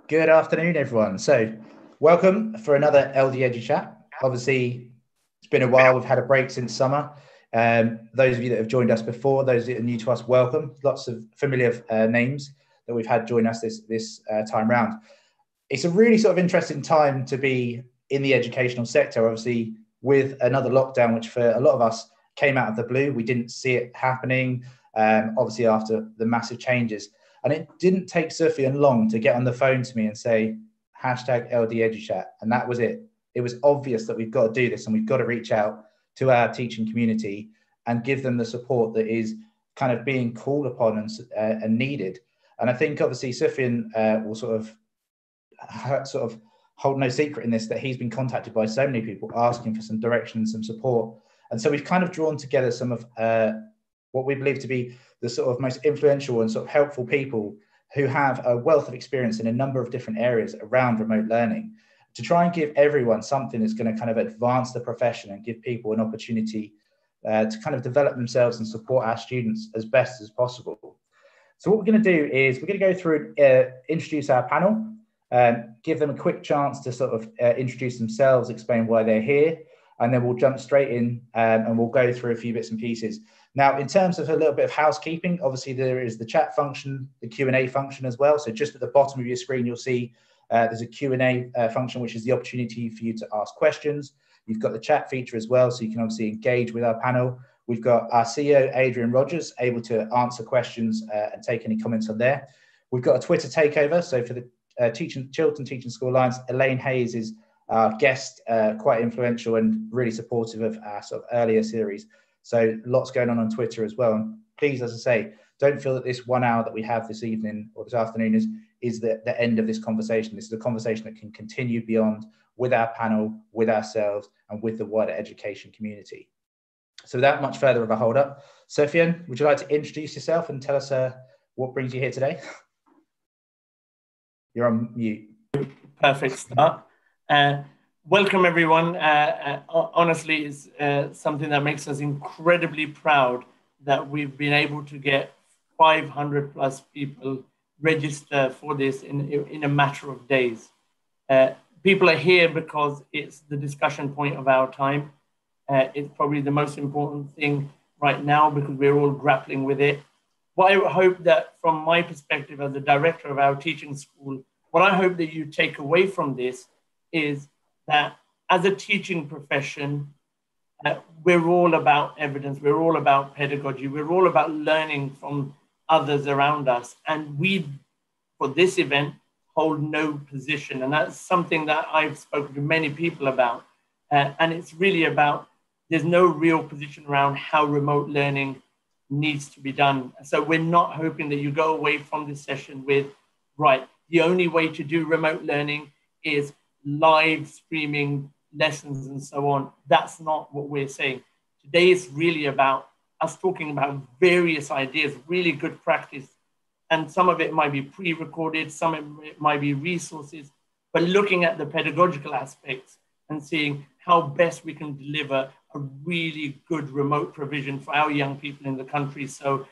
Good afternoon, everyone. So welcome for another LD Edu Chat. Obviously, it's been a while. We've had a break since summer. Those of you that have joined us before, those that are new to us, welcome. Lots of familiar names that we've had join us this time round. It's a really sort of interesting time to be in the educational sector, obviously, with another lockdown, which for a lot of us came out of the blue. We didn't see it happening, obviously, after the massive changes. And it didn't take Sufyan long to get on the phone to me and say, #LDEduChat. And that was it. It was obvious that we've got to do this and we've got to reach out to our teaching community and give them the support that is kind of being called upon and needed. And I think obviously Sufyan will sort of hold no secret in this, that he's been contacted by so many people asking for some direction and some support. And so we've kind of drawn together some of what we believe to be the sort of most influential and sort of helpful people who have a wealth of experience in a number of different areas around remote learning, to try and give everyone something that's going to kind of advance the profession and give people an opportunity to kind of develop themselves and support our students as best as possible. So what we're going to do is we're going to go through and introduce our panel, give them a quick chance to sort of introduce themselves, explain why they're here, and then we'll jump straight in and we'll go through a few bits and pieces. Now, in terms of a little bit of housekeeping, obviously there is the chat function, the Q&A function as well. So just at the bottom of your screen, you'll see there's a Q&A function, which is the opportunity for you to ask questions. You've got the chat feature as well, so you can obviously engage with our panel. We've got our CEO, Adrian Rogers, able to answer questions and take any comments on there. We've got a Twitter takeover. So for the Chiltern Teaching School Alliance, Elaine Hayes is our guest, quite influential and really supportive of our sort of earlier series. So lots going on Twitter as well. And please, as I say, don't feel that this 1 hour that we have this evening or this afternoon is the end of this conversation. This is a conversation that can continue beyond with our panel, with ourselves, and with the wider education community. So without much further of a hold up, Sufyan, would you like to introduce yourself and tell us what brings you here today? You're on mute. Perfect start. Welcome, everyone. Honestly, it's something that makes us incredibly proud that we've been able to get 500 plus people register for this in a matter of days. People are here because it's the discussion point of our time. It's probably the most important thing right now because we're all grappling with it. What I hope that from my perspective as the director of our teaching school, what I hope that you take away from this is that as a teaching profession, we're all about evidence, we're all about pedagogy, we're all about learning from others around us. And we, for this event, hold no position. And that's something that I've spoken to many people about. And it's really about, there's no real position around how remote learning needs to be done. So we're not hoping that you go away from this session with, right, the only way to do remote learning is live streaming lessons and so on. That's not what we're saying. Today is really about us talking about various ideas, really good practice. And some of it might be pre-recorded, some of it might be resources, but looking at the pedagogical aspects and seeing how best we can deliver a really good remote provision for our young people in the country. So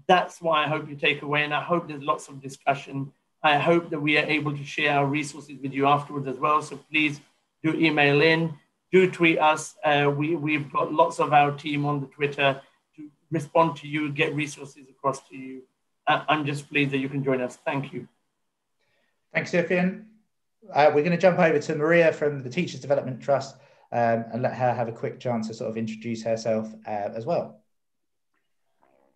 that's why I hope you take away, and I hope there's lots of discussion. I hope that we are able to share our resources with you afterwards as well. So please do email in, do tweet us. We've got lots of our team on the Twitter to respond to you, get resources across to you. I'm just pleased that you can join us. Thank you. Thanks, Sufyan. We're going to jump over to Maria from the Teachers Development Trust and let her have a quick chance to sort of introduce herself as well.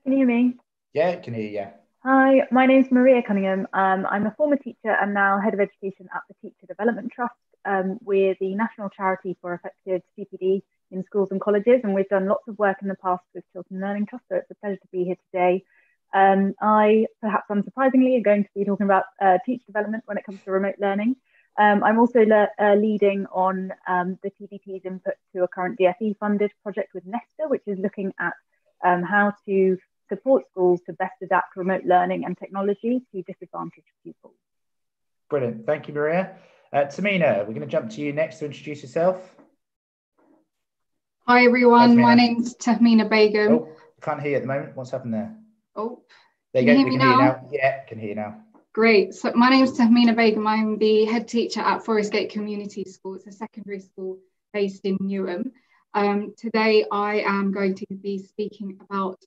Can you hear me? Yeah, I can hear you, yeah. Hi, my name's Maria Cunningham. I'm a former teacher and now Head of Education at the Teacher Development Trust. We're the national charity for effective CPD in schools and colleges, and we've done lots of work in the past with Chiltern Learning Trust, so it's a pleasure to be here today. I, perhaps unsurprisingly, am going to be talking about teacher development when it comes to remote learning. I'm also leading on the TDT's input to a current DFE-funded project with Nesta, which is looking at how to support schools to best adapt remote learning and technology to disadvantaged pupils. Brilliant. Thank you, Maria. Tamina, we're going to jump to you next to introduce yourself. Hi, everyone. My name's Tamina Begum. Oh, I can't hear you at the moment. What's happened there? Oh, there you go. We can hear you now. Yeah, can hear you now. Great. So my name is Tamina Begum. I'm the head teacher at Forest Gate Community School. It's a secondary school based in Newham. Today I am going to be speaking about,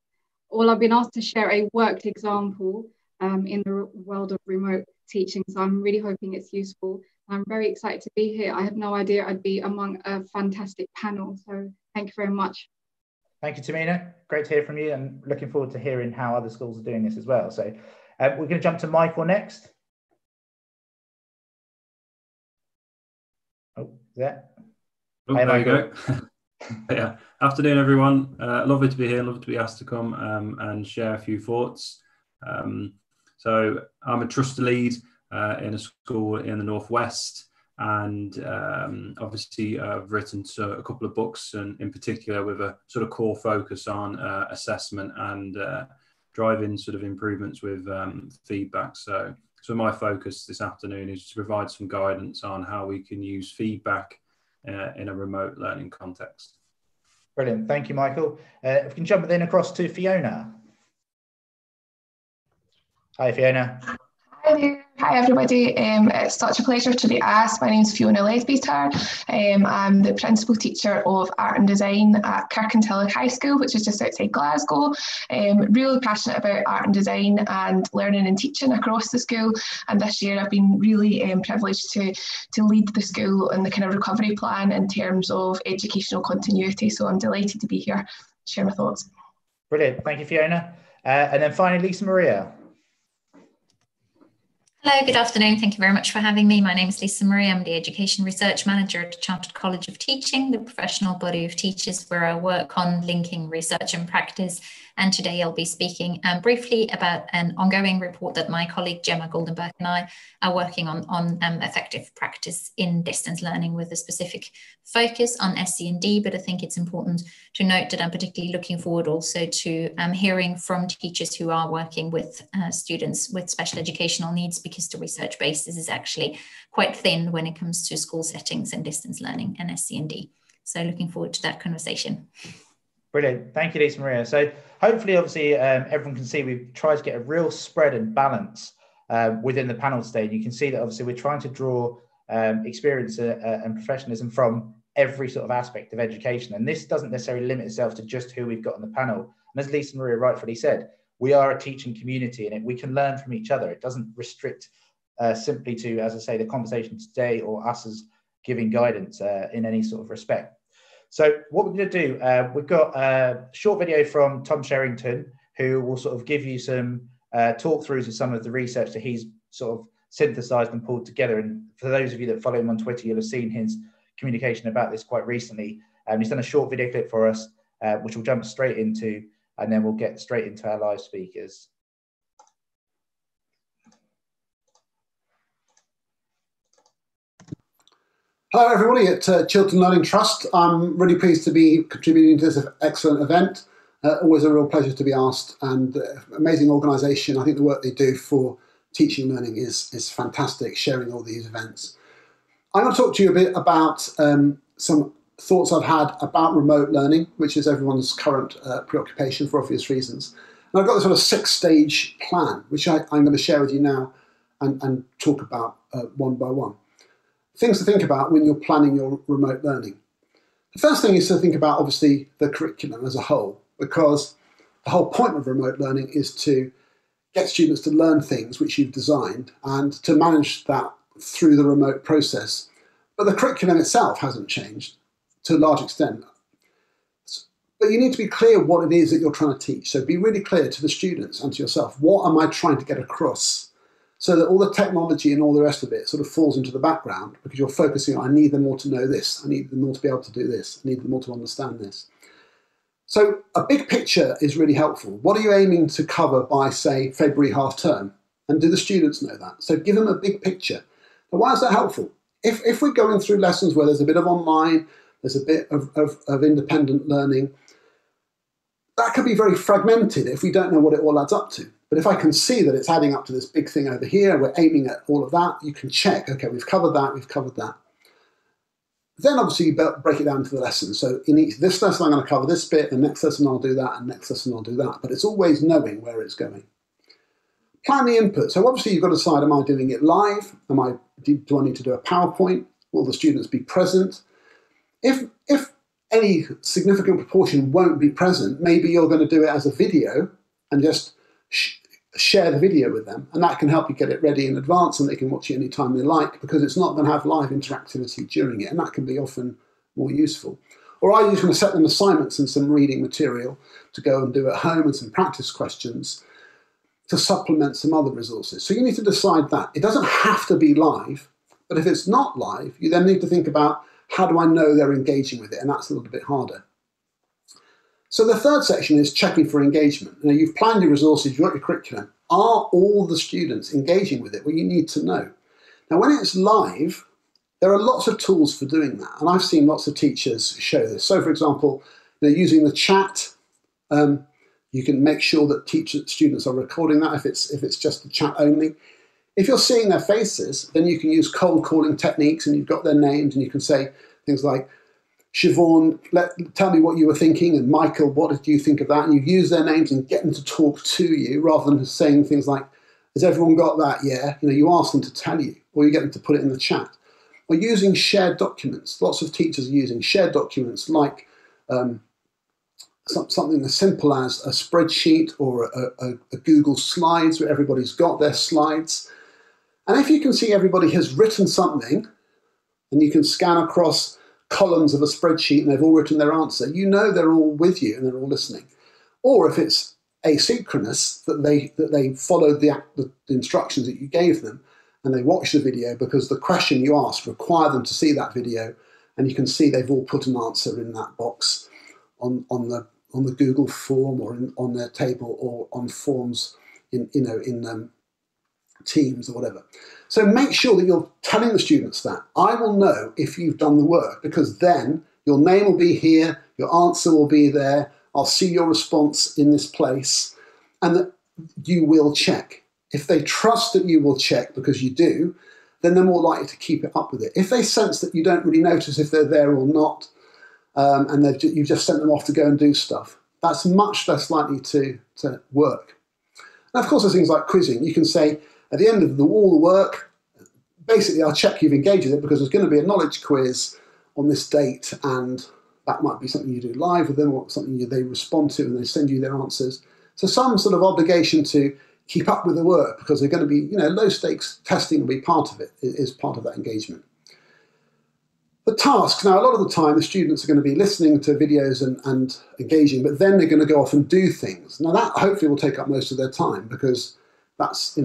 I've been asked to share a worked example in the world of remote teaching. So I'm really hoping it's useful. I'm very excited to be here. I had no idea I'd be among a fantastic panel. So thank you very much. Thank you, Tamina. Great to hear from you, and looking forward to hearing how other schools are doing this as well. So we're going to jump to Michael next. Oh, is that? Oh, Hi, there you Michael. go. Yeah. Afternoon, everyone. Lovely to be here. Lovely to be asked to come and share a few thoughts. So I'm a trust lead in a school in the Northwest, and obviously I've written a couple of books, and in particular with a sort of core focus on assessment and driving sort of improvements with feedback. So my focus this afternoon is to provide some guidance on how we can use feedback in a remote learning context. Brilliant. Thank you, Michael. If we can jump then across to Fiona. Hi, Fiona. Hi there. Hi everybody. It's such a pleasure to be asked. My name is Fiona Lesbieter. I'm the principal teacher of art and design at Kirkintilloch High School, which is just outside Glasgow. Really passionate about art and design and learning and teaching across the school. And this year I've been really privileged to lead the school in the kind of recovery plan in terms of educational continuity. So I'm delighted to be here to share my thoughts. Brilliant. Thank you, Fiona. And then finally, Lisa Maria. Hello, good afternoon. Thank you very much for having me. My name is Lisa Murray. I'm the Education Research Manager at the Chartered College of Teaching, the professional body of teachers where I work on linking research and practice. And today I'll be speaking briefly about an ongoing report that my colleague Gemma Goldenberg and I are working on effective practice in distance learning with a specific focus on SEND. But I think it's important to note that I'm particularly looking forward also to hearing from teachers who are working with students with special educational needs, because the research basis is actually quite thin when it comes to school settings and distance learning and SEND. So looking forward to that conversation. Brilliant. Thank you, Lisa Maria. So hopefully, obviously, everyone can see we've tried to get a real spread and balance within the panel today. You can see that obviously we're trying to draw experience and professionalism from every sort of aspect of education. And this doesn't necessarily limit itself to just who we've got on the panel. And as Lisa Maria rightfully said, we are a teaching community and we can learn from each other. It doesn't restrict simply to, as I say, the conversation today or us as giving guidance in any sort of respect. So what we're going to do, we've got a short video from Tom Sherrington, who will sort of give you some talk-throughs of some of the research that he's sort of synthesized and pulled together. And for those of you that follow him on Twitter, you'll have seen his communication about this quite recently. He's done a short video clip for us, which we'll jump straight into, and then we'll get straight into our live speakers. Hello everybody at Chiltern Learning Trust. I'm really pleased to be contributing to this excellent event. Always a real pleasure to be asked, and amazing organisation. I think the work they do for teaching and learning is fantastic, sharing all these events. I'm going to talk to you a bit about some thoughts I've had about remote learning, which is everyone's current preoccupation for obvious reasons. And I've got this sort of 6-stage plan, which I'm going to share with you now and talk about one by one. Things to think about when you're planning your remote learning. The first thing is to think about, obviously, the curriculum as a whole, because the whole point of remote learning is to get students to learn things which you've designed and to manage that through the remote process. But the curriculum itself hasn't changed to a large extent. But you need to be clear what it is that you're trying to teach. So be really clear to the students and to yourself, what am I trying to get across? So that all the technology and all the rest of it sort of falls into the background, because you're focusing on, I need them all to know this, I need them all to be able to do this, I need them all to understand this. So a big picture is really helpful. What are you aiming to cover by, say, February half term? And do the students know that? So give them a big picture. Now, why is that helpful? If we're going through lessons where there's a bit of online, there's a bit of independent learning, that can be very fragmented if we don't know what it all adds up to. But if I can see that it's adding up to this big thing over here, we're aiming at all of that, you can check, okay, we've covered that, we've covered that. Then obviously you break it down to the lesson. So in this lesson I'm going to cover this bit, and next lesson I'll do that, and next lesson I'll do that. But it's always knowing where it's going. Plan the input. So obviously you've got to decide, am I doing it live? Do I need to do a PowerPoint? Will the students be present? If any significant proportion won't be present, maybe you're going to do it as a video and just share the video with them. And that can help you get it ready in advance and they can watch it anytime they like, because it's not going to have live interactivity during it. And that can be often more useful. Or are you just going to set them assignments and some reading material to go and do at home and some practice questions to supplement some other resources? So you need to decide that. It doesn't have to be live, but if it's not live, you then need to think about, how do I know they're engaging with it? And that's a little bit harder. So the third section is checking for engagement. Now you've planned your resources, you've got your curriculum. Are all the students engaging with it? Well, you need to know. Now when it's live, there are lots of tools for doing that. And I've seen lots of teachers show this. So for example, using the chat, you can make sure that students are recording that if it's just the chat only. If you're seeing their faces, then you can use cold calling techniques and you've got their names and you can say things like, Siobhan, tell me what you were thinking, and Michael, what did you think of that? And you use their names and get them to talk to you rather than saying things like, has everyone got that? Yeah. You ask them to tell you, or you get them to put it in the chat. Or using shared documents. Lots of teachers are using shared documents like something as simple as a spreadsheet or a Google Slides where everybody's got their slides. And if you can see everybody has written something and you can scan across columns of a spreadsheet and they've all written their answer, they're all with you and they're all listening. Or if it's asynchronous, that they followed the instructions that you gave them and they watched the video because the question you asked required them to see that video, and you can see they've all put an answer in that box on the Google form or on their table or on forms in Teams or whatever. So make sure that you're telling the students that. I will know if you've done the work, because then your name will be here, your answer will be there, I'll see your response in this place, and that you will check. If they trust that you will check because you do, then they're more likely to keep it up with it. If they sense that you don't really notice if they're there or not, and you've just sent them off to go and do stuff, that's much less likely to work. And of course, there's things like quizzing. You can say, at the end of all the work, basically I'll check you've engaged with it because there's going to be a knowledge quiz on this date, and that might be something you do live with them or something they respond to and they send you their answers. So some sort of obligation to keep up with the work because they're going to be, low stakes testing will be part of it, is part of that engagement. The tasks, now a lot of the time the students are going to be listening to videos and engaging, but then they're going to go off and do things. Now that hopefully will take up most of their time because that's,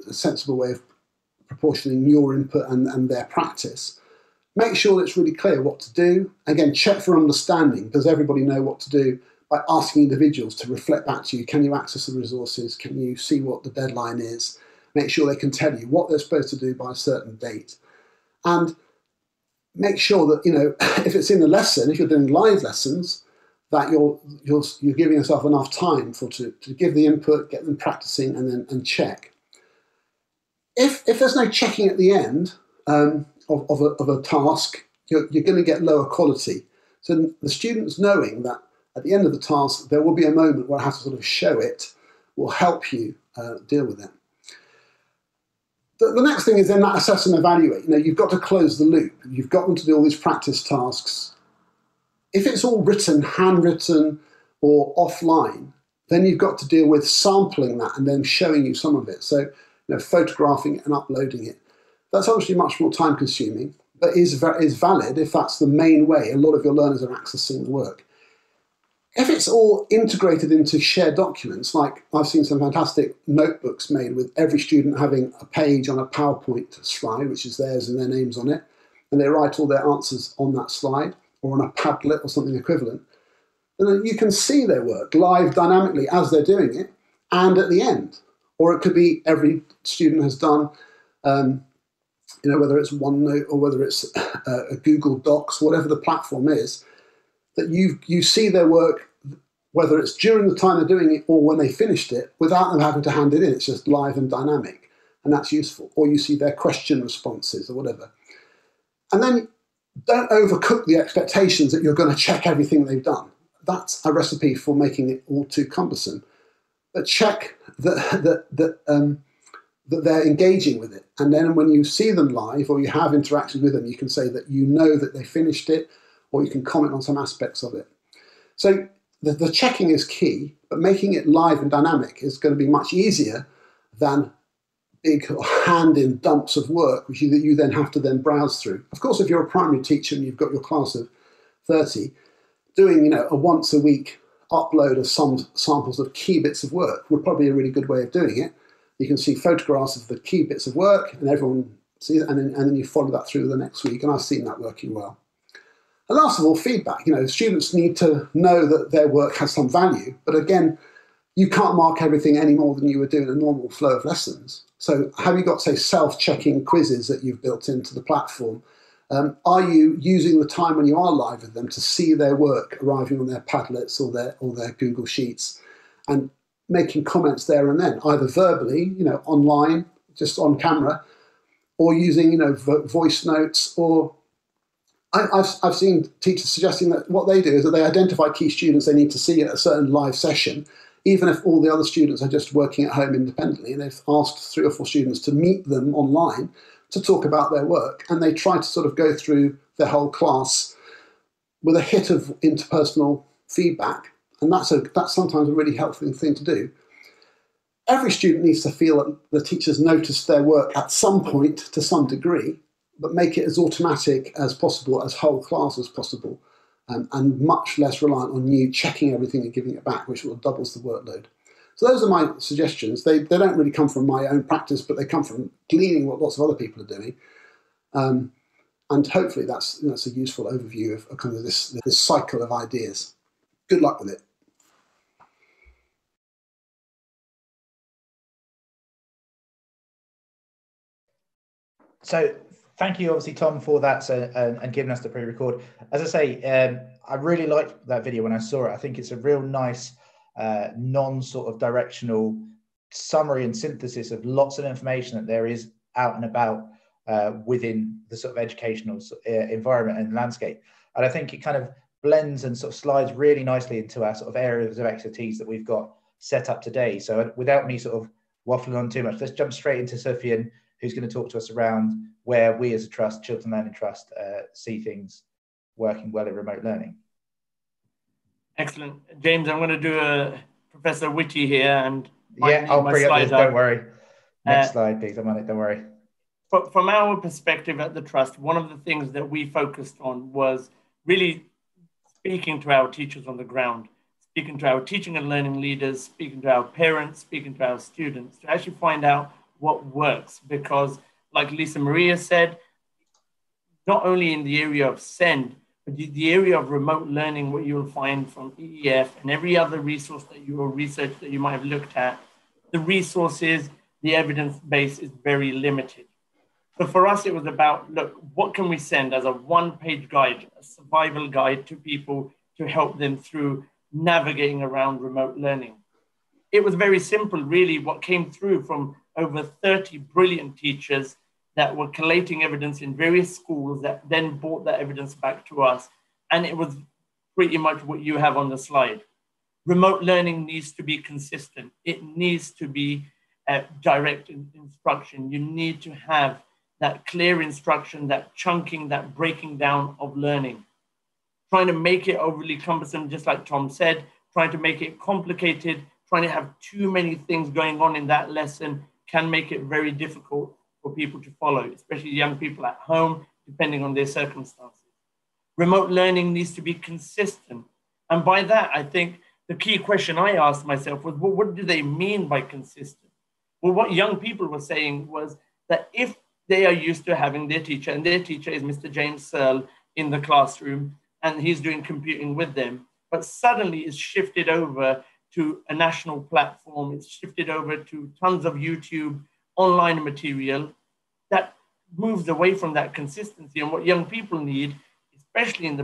a sensible way of proportioning your input and their practice. Make sure that it's really clear what to do. Again, check for understanding. Does everybody know what to do? By asking individuals to reflect back to you. Can you access the resources? Can you see what the deadline is? Make sure they can tell you what they're supposed to do by a certain date. And make sure that, if it's in a lesson, if you're doing live lessons, that you're giving yourself enough time to give the input, get them practicing, and check. If there's no checking at the end of a task, you're going to get lower quality. So the students knowing that at the end of the task, there will be a moment where I have to sort of show it will help you deal with it. The next thing is then that assess and evaluate. You've got to close the loop. You've got them to do all these practice tasks. If it's all written, handwritten, or offline, then you've got to deal with sampling that and then showing you some of it. So, photographing it and uploading it. That's obviously much more time consuming, but is valid if that's the main way a lot of your learners are accessing the work. If it's all integrated into shared documents, like I've seen some fantastic notebooks made with every student having a page on a PowerPoint slide, which is theirs and their names on it, and they write all their answers on that slide or on a Padlet or something equivalent, then you can see their work live dynamically as they're doing it and at the end. Or it could be every student has done, whether it's OneNote or whether it's a Google Docs, whatever the platform is, that you see their work, whether it's during the time they're doing it or when they finished it, without them having to hand it in. It's just live and dynamic, and that's useful. Or you see their question responses or whatever. And then don't overcook the expectations that you're going to check everything they've done. That's a recipe for making it all too cumbersome. But check that that they're engaging with it. And then when you see them live or you have interactions with them, you can say that you know that they finished it, or you can comment on some aspects of it. So the checking is key, but making it live and dynamic is going to be much easier than big hand-in dumps of work, which you then have to then browse through. Of course, if you're a primary teacher and you've got your class of 30, doing a once a week upload of some samples of key bits of work would probably be a really good way of doing it. You can see photographs of the key bits of work, and everyone sees it, and then you follow that through the next week. And I've seen that working well. And last of all, feedback. Students need to know that their work has some value. But again, you can't mark everything any more than you would do in a normal flow of lessons. So have you got, say, self-checking quizzes that you've built into the platform? Are you using the time when you are live with them to see their work arriving on their Padlets or their Google Sheets, and making comments there and then, either verbally, online, just on camera, or using, voice notes, or I've seen teachers suggesting that what they do is that they identify key students they need to see at a certain live session, even if all the other students are just working at home independently, and they've asked 3 or 4 students to meet them online to talk about their work, and they try to sort of go through their whole class with a hit of interpersonal feedback, and that's sometimes a really helpful thing to do. Every student needs to feel that the teachers noticed their work at some point to some degree, but make it as automatic as possible, as whole class as possible, and much less reliant on you checking everything and giving it back, which will doubles the workload. So those are my suggestions. They don't really come from my own practice, but they come from gleaning what lots of other people are doing. And hopefully that's a useful overview of kind of this cycle of ideas. Good luck with it. So thank you, obviously, Tom, for that and giving us the pre-record. As I say, I really liked that video when I saw it. I think it's a real nice non-sort of directional summary and synthesis of lots of information that there is out and about within the sort of educational environment and landscape. And I think it kind of blends and sort of slides really nicely into our sort of areas of expertise that we've got set up today. So without me sort of waffling on too much, let's jump straight into Sofian, who's going to talk to us around where we as a trust, Chiltern Learning Trust, see things working well in remote learning. Excellent. James, I'm going to do a Professor Whitty here. And yeah, I'll bring up this, don't worry. Next slide, please. I'm on it, don't worry. From our perspective at the Trust, one of the things that we focused on was really speaking to our teachers on the ground, speaking to our teaching and learning leaders, speaking to our parents, speaking to our students, to actually find out what works. Because like Lisa Maria said, not only in the area of SEND, but the area of remote learning, what you'll find from EEF and every other resource that you or research that you might have looked at, the resources, the evidence base is very limited. So for us, it was about, look, what can we send as a one-page guide, a survival guide to people to help them through navigating around remote learning? It was very simple, really, what came through from over 30 brilliant teachers that were collating evidence in various schools that then brought that evidence back to us. And it was pretty much what you have on the slide. Remote learning needs to be consistent. It needs to be direct instruction. You need to have that clear instruction, that chunking, that breaking down of learning. Trying to make it overly cumbersome, just like Tom said, trying to make it complicated, trying to have too many things going on in that lesson can make it very difficult for people to follow, especially young people at home, depending on their circumstances. Remote learning needs to be consistent. And by that, I think the key question I asked myself was, well, what do they mean by consistent? Well, what young people were saying was that if they are used to having their teacher, and their teacher is Mr. James Searle in the classroom, and he's doing computing with them, but suddenly it's shifted over to a national platform, it's shifted over to tons of YouTube online material, that moves away from that consistency. And what young people need, especially in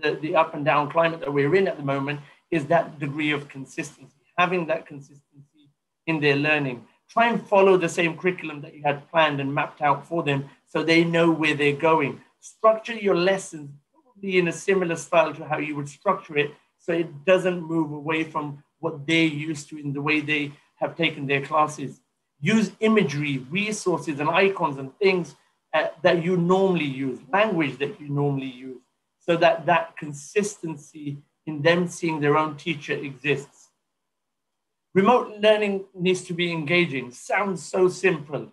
the up and down climate that we're in at the moment, is that degree of consistency, having that consistency in their learning. Try and follow the same curriculum that you had planned and mapped out for them so they know where they're going. Structure your lessons probably in a similar style to how you would structure it so it doesn't move away from what they're used to in the way they have taken their classes. Use imagery, resources and icons and things that you normally use, language that you normally use, so that that consistency in them seeing their own teacher exists. Remote learning needs to be engaging. Sounds so simple,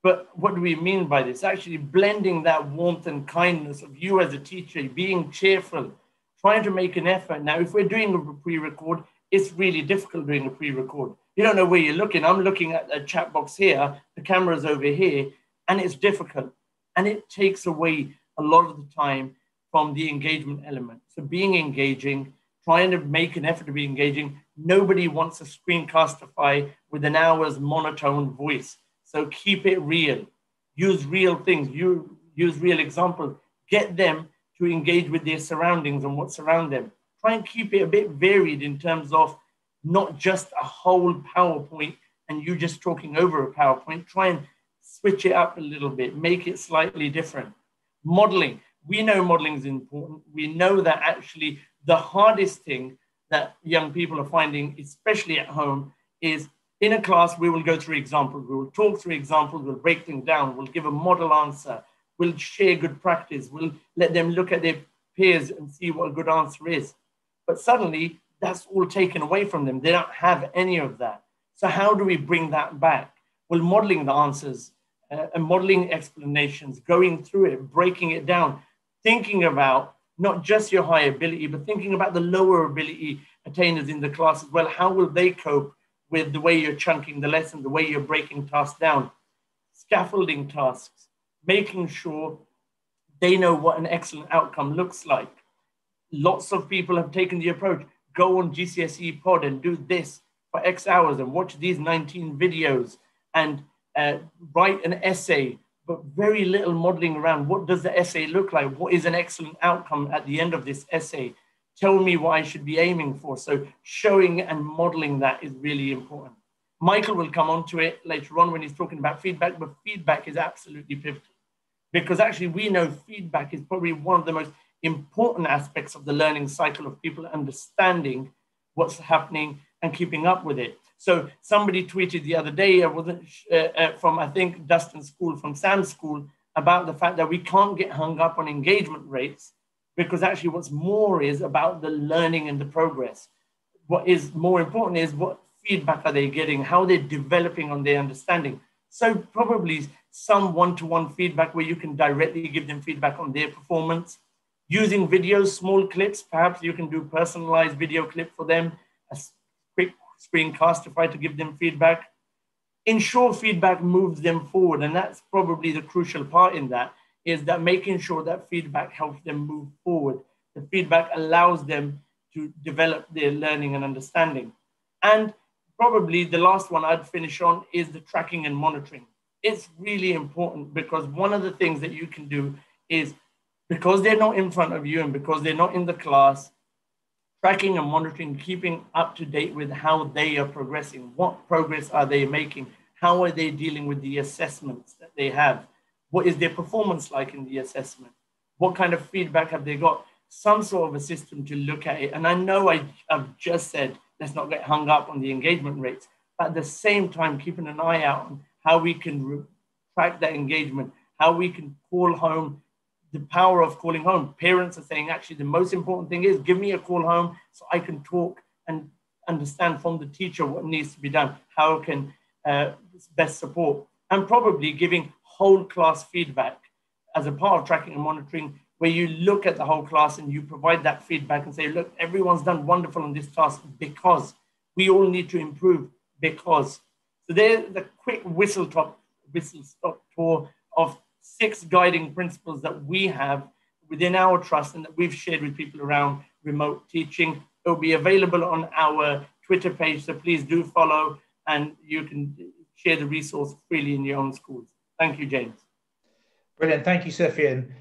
but what do we mean by this? Actually blending that warmth and kindness of you as a teacher, being cheerful, trying to make an effort. Now, if we're doing a pre-record, it's really difficult doing a pre-record. You don't know where you're looking. I'm looking at a chat box here, the camera's over here, and it's difficult. And it takes away a lot of the time from the engagement element. So being engaging, trying to make an effort to be engaging. Nobody wants a screencastify with an hour's monotone voice. So keep it real. Use real things. Use real examples. Get them to engage with their surroundings and what's around them. Try and keep it a bit varied in terms of not just a whole PowerPoint and you just talking over a PowerPoint. Try and switch it up a little bit, make it slightly different. Modeling. We know modeling is important. We know that actually the hardest thing that young people are finding, especially at home, is in a class, we will go through examples. We will talk through examples. We'll break things down. We'll give a model answer. We'll share good practice. We'll let them look at their peers and see what a good answer is. But suddenly, that's all taken away from them. They don't have any of that. So how do we bring that back? Well, modeling the answers and modeling explanations, going through it, breaking it down, thinking about not just your high ability, but thinking about the lower ability attainers in the class as well. How will they cope with the way you're chunking the lesson, the way you're breaking tasks down? Scaffolding tasks, making sure they know what an excellent outcome looks like. Lots of people have taken the approach, go on GCSE pod and do this for X hours and watch these 19 videos and write an essay, but very little modeling around what does the essay look like? What is an excellent outcome at the end of this essay? Tell me what I should be aiming for. So showing and modeling that is really important. Michael will come on to it later on when he's talking about feedback, but feedback is absolutely pivotal because actually we know feedback is probably one of the most important aspects of the learning cycle of people understanding what's happening and keeping up with it. So somebody tweeted the other day, from I think Dustin's school, from Sam's school, about the fact that we can't get hung up on engagement rates because actually what's more is about the learning and the progress. What is more important is what feedback are they getting, how they're developing on their understanding. So probably some one-to-one feedback where you can directly give them feedback on their performance. Using videos, small clips, perhaps you can do personalized video clip for them, a quick screencastify to give them feedback. Ensure feedback moves them forward. And that's probably the crucial part in that, is that making sure that feedback helps them move forward. The feedback allows them to develop their learning and understanding. And probably the last one I'd finish on is the tracking and monitoring. It's really important because one of the things that you can do is, because they're not in front of you and because they're not in the class, tracking and monitoring, keeping up to date with how they are progressing. What progress are they making? How are they dealing with the assessments that they have? What is their performance like in the assessment? What kind of feedback have they got? Some sort of a system to look at it. And I know I've just said, let's not get hung up on the engagement rates, but at the same time, keeping an eye out on how we can track that engagement, how we can call home. The power of calling home. Parents are saying, actually, the most important thing is give me a call home so I can talk and understand from the teacher what needs to be done, how can best support, and probably giving whole class feedback as a part of tracking and monitoring, where you look at the whole class and you provide that feedback and say, look, everyone's done wonderful on this task because we all need to improve because. So there's the quick whistle stop tour of 6 guiding principles that we have within our trust and that we've shared with people around remote teaching. It will be available on our Twitter page, so please do follow and you can share the resource freely in your own schools. Thank you, James. Brilliant. Thank you, Sufyan.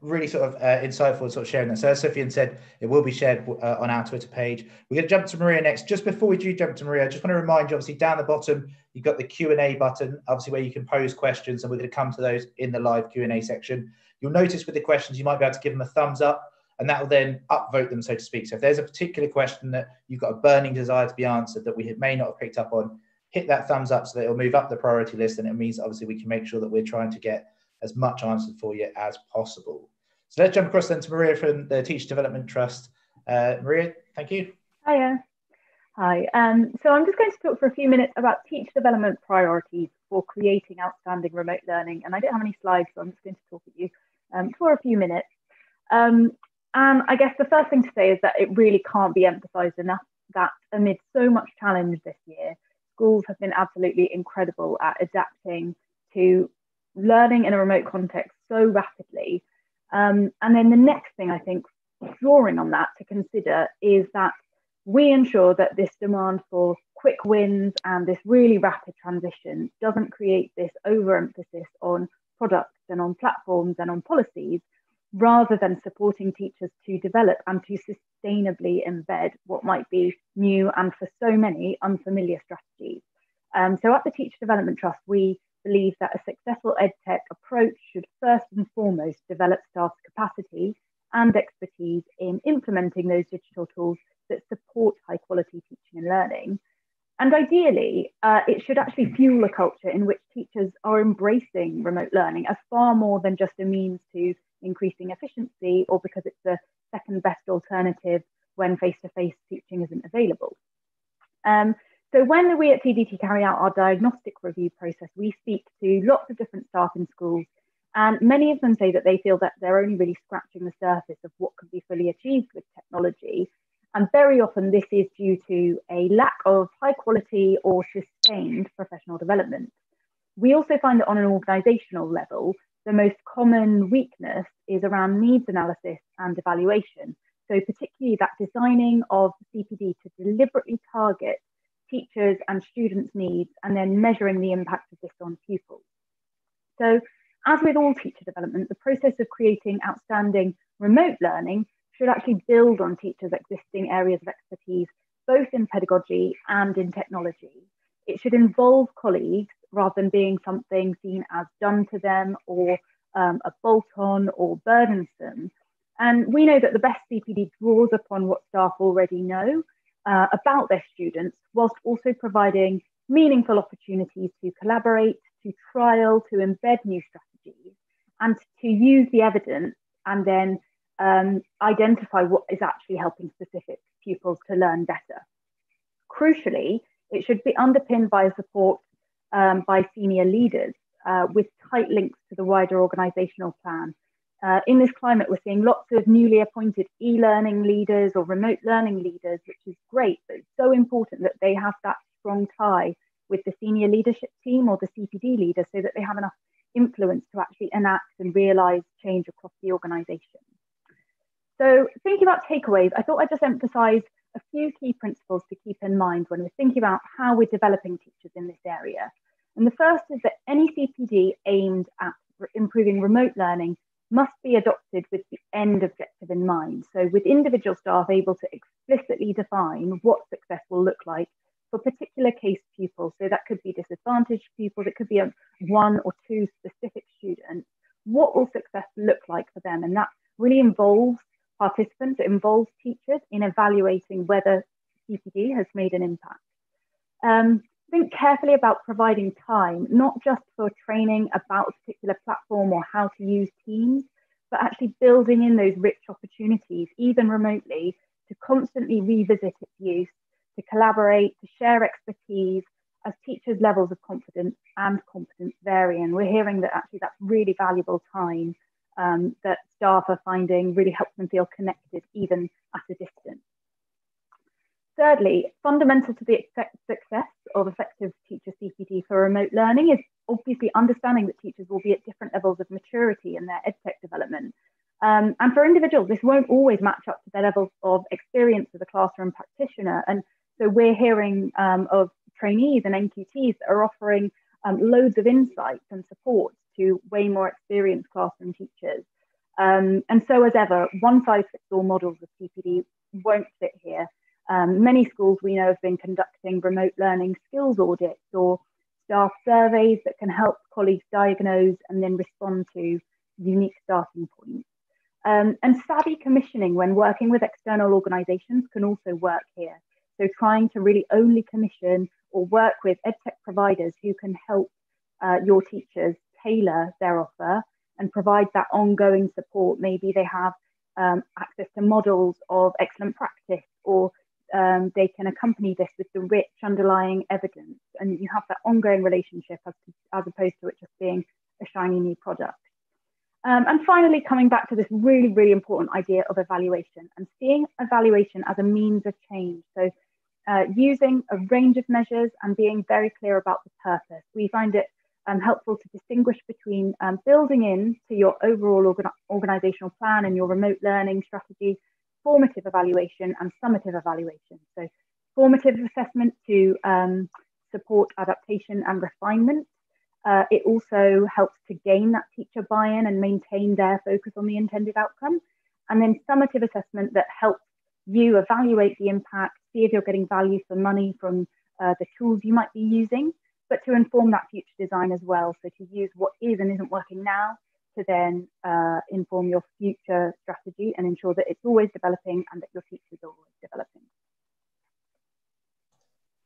Really sort of insightful sort of sharing that. So as Sufyan said, it will be shared on our Twitter page. We're going to jump to Maria next. Just before we do jump to Maria, I just want to remind you, obviously, down the bottom, you've got the Q&A button, obviously, where you can pose questions, and we're going to come to those in the live Q&A section. You'll notice with the questions, you might be able to give them a thumbs up, and that will then upvote them, so to speak. So if there's a particular question that you've got a burning desire to be answered that we may not have picked up on, hit that thumbs up so that it'll move up the priority list, and it means obviously we can make sure that we're trying to get as much answered for you as possible. So let's jump across then to Maria from the Teacher Development Trust. Maria, thank you. Hiya. Hi. So I'm just going to talk for a few minutes about teacher development priorities for creating outstanding remote learning. And I don't have any slides, so I'm just going to talk at you for a few minutes. And I guess the first thing to say is that it really can't be emphasized enough that amid so much challenge this year, schools have been absolutely incredible at adapting to learning in a remote context so rapidly. And then the next thing I think, drawing on that to consider, is that we ensure that this demand for quick wins and this really rapid transition doesn't create this overemphasis on products and on platforms and on policies, rather than supporting teachers to develop and to sustainably embed what might be new and for so many unfamiliar strategies. So at the Teacher Development Trust, we believe that a successful EdTech approach should first and foremost develop staff's capacity and expertise in implementing those digital tools that support high quality teaching and learning. And ideally, it should actually fuel a culture in which teachers are embracing remote learning as far more than just a means to increasing efficiency, or because it's the second best alternative when face-to-face teaching isn't available. So when we at TDT carry out our diagnostic review process, we speak to lots of different staff in schools, and many of them say that they feel that they're only really scratching the surface of what could be fully achieved with technology. And very often this is due to a lack of high quality or sustained professional development. We also find that on an organisational level, the most common weakness is around needs analysis and evaluation. So particularly that designing of CPD to deliberately target teachers and students' needs, and then measuring the impact of this on pupils. So as with all teacher development, the process of creating outstanding remote learning should actually build on teachers' existing areas of expertise, both in pedagogy and in technology. It should involve colleagues rather than being something seen as done to them or a bolt-on or burdensome. And we know that the best CPD draws upon what staff already know about their students, whilst also providing meaningful opportunities to collaborate, to trial, to embed new strategies, and to use the evidence and then identify what is actually helping specific pupils to learn better. Crucially, it should be underpinned by support by senior leaders with tight links to the wider organisational plan. In this climate, we're seeing lots of newly appointed e-learning leaders or remote learning leaders, which is great, but it's so important that they have that strong tie with the senior leadership team or the CPD leader so that they have enough influence to actually enact and realise change across the organisation. So thinking about takeaways, I thought I'd just emphasise a few key principles to keep in mind when we're thinking about how we're developing teachers in this area. And the first is that any CPD aimed at improving remote learning must be adopted with the end objective in mind. So with individual staff able to explicitly define what success will look like for particular case pupils. So that could be disadvantaged pupils, it could be one or two specific students. What will success look like for them? And that really involves participants, it involves teachers in evaluating whether CPD has made an impact. Think carefully about providing time, not just for training about a particular platform or how to use Teams, but actually building in those rich opportunities, even remotely, to constantly revisit its use, to collaborate, to share expertise as teachers' levels of confidence and competence vary. And we're hearing that actually that's really valuable time that staff are finding really helps them feel connected even at a distance. Thirdly, fundamental to the success of effective teacher CPD for remote learning is obviously understanding that teachers will be at different levels of maturity in their EdTech development. And for individuals, this won't always match up to their levels of experience as a classroom practitioner. And so we're hearing of trainees and NQTs that are offering loads of insights and support to way more experienced classroom teachers. And so as ever, one-size-fits-all models of CPD won't fit here. Many schools we know have been conducting remote learning skills audits or staff surveys that can help colleagues diagnose and then respond to unique starting points. And savvy commissioning when working with external organisations can also work here. So trying to really only commission or work with EdTech providers who can help your teachers tailor their offer and provide that ongoing support. Maybe they have access to models of excellent practice, or they can accompany this with the rich underlying evidence, and you have that ongoing relationship as opposed to it just being a shiny new product. And finally, coming back to this really, really important idea of evaluation and seeing evaluation as a means of change. So using a range of measures and being very clear about the purpose. We find it helpful to distinguish between building in to your overall organizational plan and your remote learning strategy, formative evaluation and summative evaluation. So formative assessment to support adaptation and refinement. It also helps to gain that teacher buy-in and maintain their focus on the intended outcome. And then summative assessment that helps you evaluate the impact, see if you're getting value for money from the tools you might be using, but to inform that future design as well. So to use what is and isn't working now to then inform your future strategy and ensure that it's always developing and that your teachers are always developing.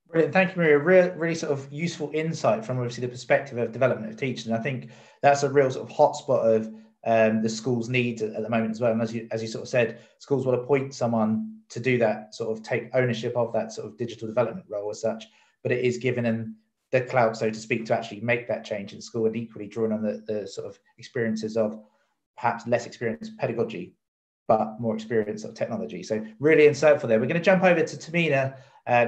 Brilliant. Thank you, Maria. Really sort of useful insight from obviously the perspective of development of teachers. And I think that's a real sort of hotspot of the school's needs at the moment as well. And as you sort of said, schools will appoint someone to do that, sort of take ownership of that sort of digital development role as such, but it is giving them the clout, so to speak, to actually make that change in school, and equally drawing on the sort of experiences of perhaps less experienced pedagogy, but more experience of technology. So really insightful there. We're going to jump over to Tamina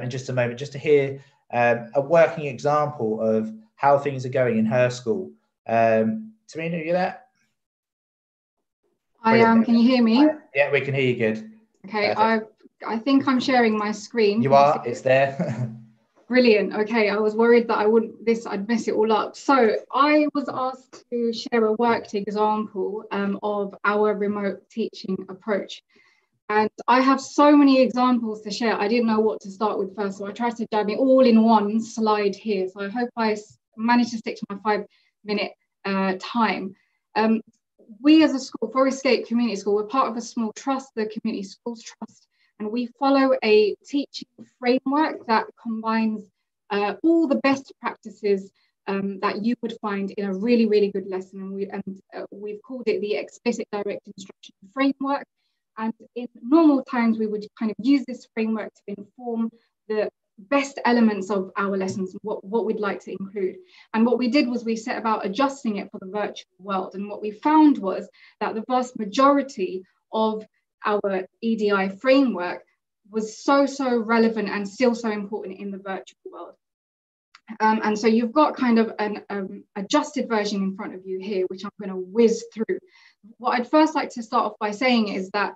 in just a moment, just to hear a working example of how things are going in her school. Tamina, are you there? I am. Can you hear me? Yeah, we can hear you good. Okay, I think I'm sharing my screen. You are, it's there. Brilliant. Okay, I was worried that I'd mess it all up. So I was asked to share a worked example of our remote teaching approach. And I have so many examples to share. I didn't know what to start with first, so I tried to jam it all in one slide here. So I hope I managed to stick to my 5-minute time. We as a school, Forest Gate Community School, we're part of a small trust, the Community Schools Trust, and we follow a teaching framework that combines all the best practices that you would find in a really, really good lesson. And we've called it the Explicit Direct Instruction Framework. And in normal times, we would kind of use this framework to inform the best elements of our lessons, what we'd like to include. And what we did was we set about adjusting it for the virtual world. And what we found was that the vast majority of our EDI framework was so relevant and still so important in the virtual world. And so you've got kind of an adjusted version in front of you here, which I'm going to whiz through. What I'd first like to start off by saying is that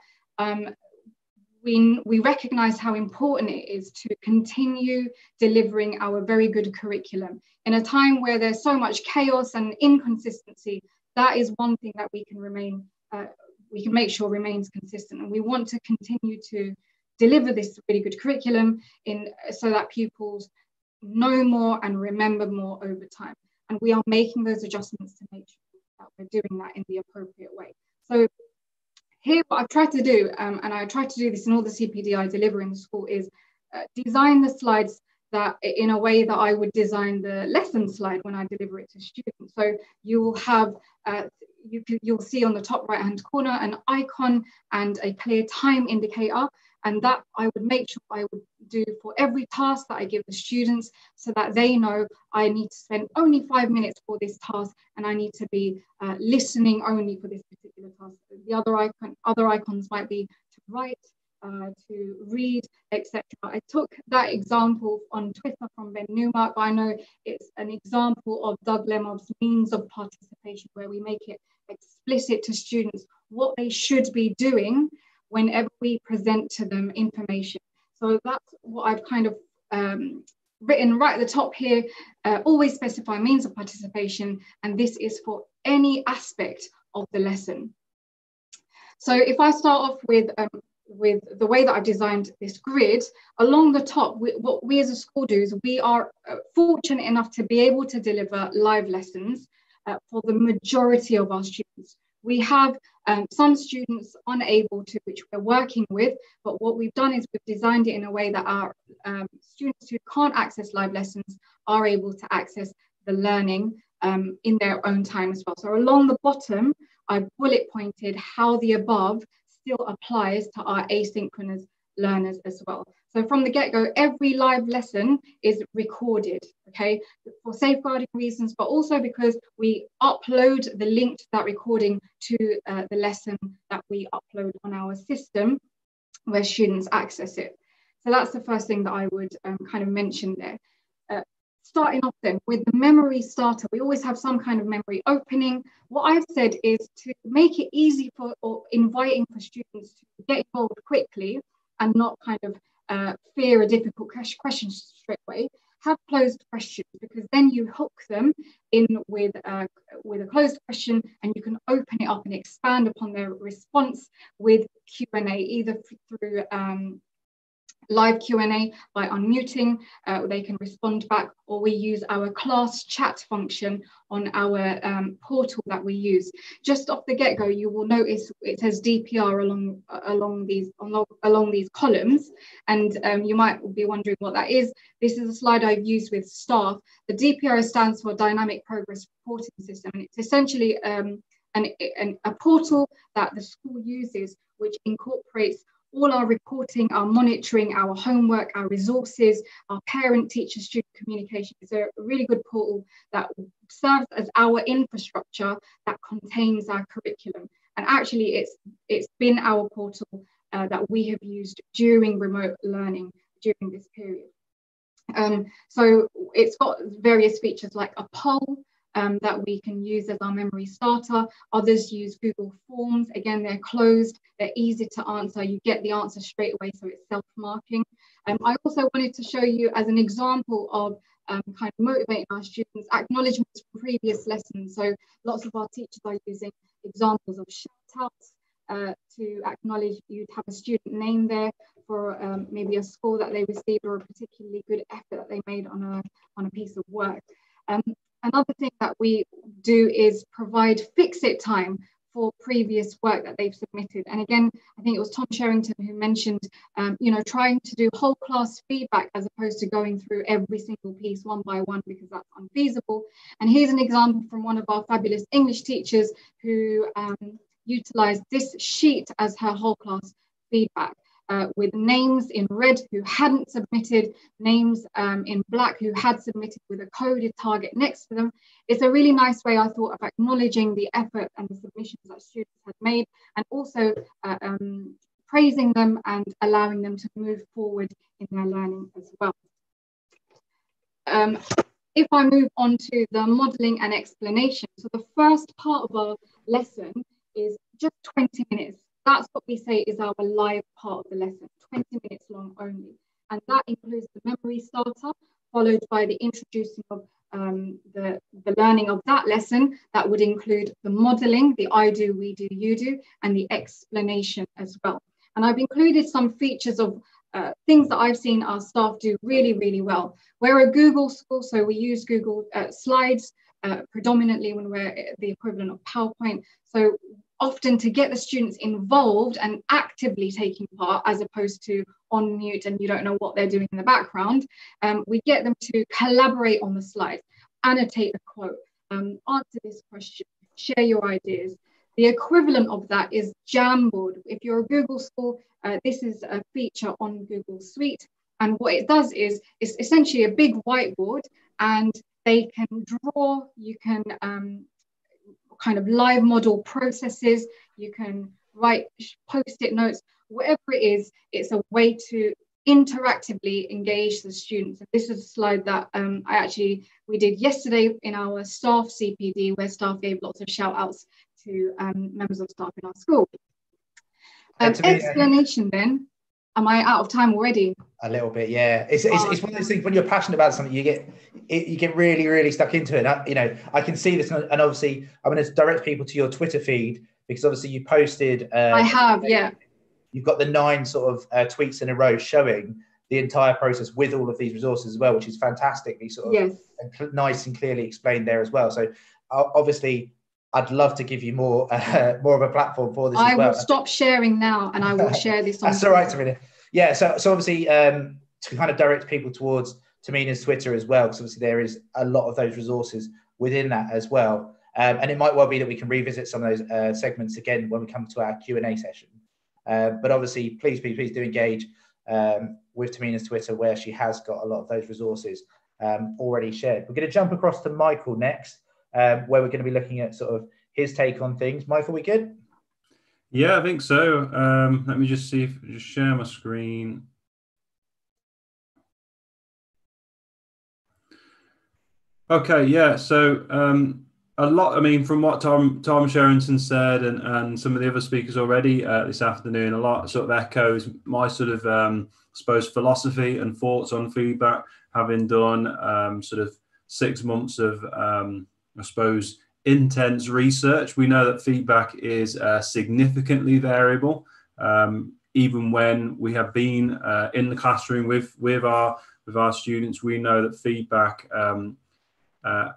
we recognize how important it is to continue delivering our very good curriculum. In a time where there's so much chaos and inconsistency, that is one thing that we can make sure remains consistent. And we want to continue to deliver this really good curriculum so that pupils know more and remember more over time. And we are making those adjustments to make sure that we're doing that in the appropriate way. So here, what I've tried to do, and I try to do this in all the CPD I deliver in the school, is design the slides that in a way that I would design the lesson slide when I deliver it to students. So you will have, you'll see on the top right-hand corner an icon and a clear time indicator, and that I would make sure I would do for every task that I give the students, so that they know I need to spend only 5 minutes for this task, and I need to be listening only for this particular task. The other icons might be to write, to read, etc. I took that example on Twitter from Ben Newmark, but I know it's an example of Doug Lemob's means of participation, where we make it explicit to students what they should be doing whenever we present to them information. So that's what I've kind of written right at the top here. Always specify means of participation, and this is for any aspect of the lesson. So if I start off with the way that I've designed this grid, along the top, what we as a school do is we are fortunate enough to be able to deliver live lessons for the majority of our students. We have Some students unable to, which we're working with, but what we've done is we've designed it in a way that our students who can't access live lessons are able to access the learning in their own time as well. So along the bottom, I bullet pointed how the above still applies to our asynchronous learners as well. So from the get-go, every live lesson is recorded, okay, for safeguarding reasons, but also because we upload the link to that recording to the lesson that we upload on our system where students access it. So that's the first thing that I would kind of mention there. Starting off then with the memory starter, we always have some kind of memory opening. What I've said is to make it easy for or inviting for students to get involved quickly and not kind of fear a difficult question straight away. Have closed questions, because then you hook them in with a closed question, and you can open it up and expand upon their response with Q&A, either through live Q&A by unmuting, they can respond back, or we use our class chat function on our portal that we use. Just off the get-go, you will notice it says DPR along these columns, and you might be wondering what that is. This is a slide I've used with staff. The DPR stands for Dynamic Progress Reporting System, and it's essentially a portal that the school uses, which incorporates all our reporting, our monitoring, our homework, our resources, our parent, teacher, student communication. It's a really good portal that serves as our infrastructure that contains our curriculum. And actually, it's been our portal that we have used during remote learning during this period. So it's got various features like a poll that we can use as our memory starter. Others use Google Forms. Again, they're closed, they're easy to answer. You get the answer straight away, so it's self-marking. I also wanted to show you as an example of kind of motivating our students, acknowledgements from previous lessons. So lots of our teachers are using examples of shout-outs to acknowledge. You'd have a student name there for maybe a score that they received or a particularly good effort that they made on a piece of work. Another thing that we do is provide fix-it time for previous work that they've submitted. And again, I think it was Tom Sherrington who mentioned, trying to do whole class feedback as opposed to going through every single piece one by one, because that's unfeasible. And here's an example from one of our fabulous English teachers who utilised this sheet as her whole class feedback. With names in red who hadn't submitted, names in black who had submitted with a coded target next to them. It's a really nice way, I thought, of acknowledging the effort and the submissions that students had made, and also praising them and allowing them to move forward in their learning as well. If I move on to the modelling and explanation, so the first part of our lesson is just 20 minutes. That's what we say is our live part of the lesson, 20 minutes long only. And that includes the memory starter, followed by the introducing of the learning of that lesson. That would include the modelling, the I do, we do, you do, and the explanation as well. And I've included some features of things that I've seen our staff do really, really well. We're a Google school, so we use Google Slides predominantly when we're the equivalent of PowerPoint. So often to get the students involved and actively taking part, as opposed to on mute and you don't know what they're doing in the background, we get them to collaborate on the slides, annotate a quote, answer this question, share your ideas. The equivalent of that is Jamboard. If you're a Google school, this is a feature on Google Suite. And what it does is it's essentially a big whiteboard, and they can draw, you can kind of live model processes, you can write post-it notes, whatever it is, it's a way to interactively engage the students. And this is a slide that we did yesterday in our staff CPD, where staff gave lots of shout outs to members of staff in our school. Explanation then. Am I out of time already? A little bit, yeah. It's one of those things when you're passionate about something, you get really, really stuck into it. I can see this, and obviously I'm going to direct people to your Twitter feed, because obviously you posted. I have, yeah. You've got the 9 sort of tweets in a row showing the entire process with all of these resources as well, which is fantastically sort of nice and clearly explained there as well. So obviously I'd love to give you more more of a platform for this as well. I will stop sharing now, and I will share this on That's all right, Tamina. Yeah, so obviously to kind of direct people towards Tamina's Twitter as well, because obviously there is a lot of those resources within that as well. And it might well be that we can revisit some of those segments again when we come to our Q&A session. But obviously, please do engage with Tamina's Twitter, where she has got a lot of those resources already shared. We're going to jump across to Michael next, where we're going to be looking at sort of his take on things. Michael, we good? Yeah, I think so. Let me just see if just share my screen. Okay, yeah. So a lot. I mean, from what Tom Sherrington said and some of the other speakers already this afternoon, a lot sort of echoes my sort of I suppose philosophy and thoughts on feedback, having done sort of 6 months of I suppose intense research. We know that feedback is significantly variable. Even when we have been in the classroom with our students, we know that feedback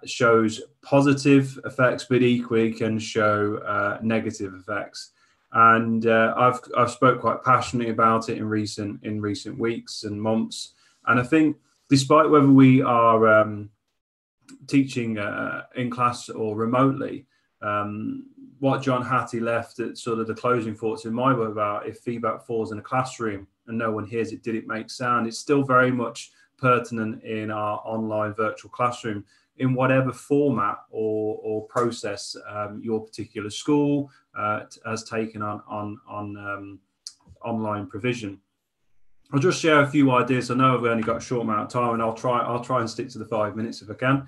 shows positive effects, but equally can show negative effects. And I've spoke quite passionately about it in recent weeks and months. And I think, despite whether we are teaching in class or remotely, what John Hattie left at sort of the closing thoughts in my book about if feedback falls in a classroom and no one hears it, did it make sound? It's still very much pertinent in our online virtual classroom, in whatever format or process your particular school has taken on online provision. I'll just share a few ideas. I know I've only got a short amount of time, and I'll try and stick to the 5 minutes if I can.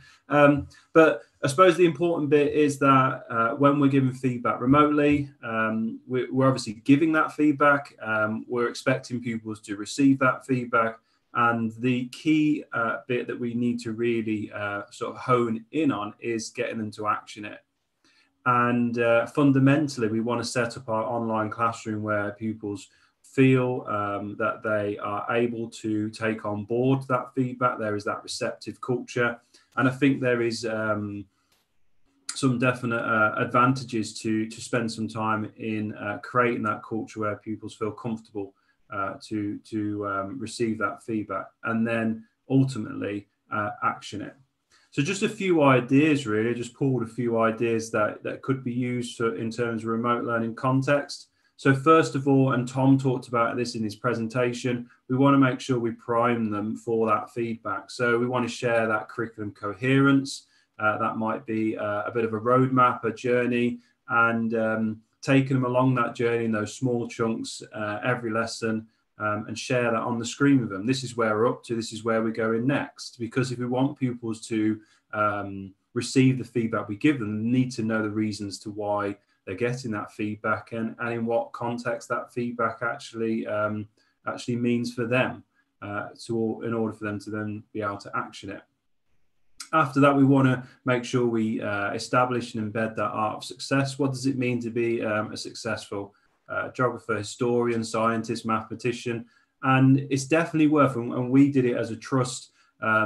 But I suppose the important bit is that when we're giving feedback remotely, we're obviously giving that feedback. We're expecting pupils to receive that feedback. And the key bit that we need to really sort of hone in on is getting them to action it. And fundamentally, we want to set up our online classroom where pupils feel that they are able to take on board that feedback. There is that receptive culture. And I think there is some definite advantages to spend some time in creating that culture where pupils feel comfortable to receive that feedback and then ultimately action it. So just a few ideas, really, just pulled a few ideas that could be used in terms of remote learning context. So first of all, and Tom talked about this in his presentation, we want to make sure we prime them for that feedback. So we want to share that curriculum coherence. That might be a bit of a roadmap, a journey, and taking them along that journey in those small chunks every lesson, and share that on the screen with them. This is where we're up to. This is where we're going next. Because if we want pupils to receive the feedback we give them, they need to know the reasons to why they're getting that feedback and in what context that feedback actually means for them, in order for them to then be able to action it. After that, we want to make sure we establish and embed that art of success. What does it mean to be a successful geographer, historian, scientist, mathematician? And it's definitely worth, and we did it as a trust,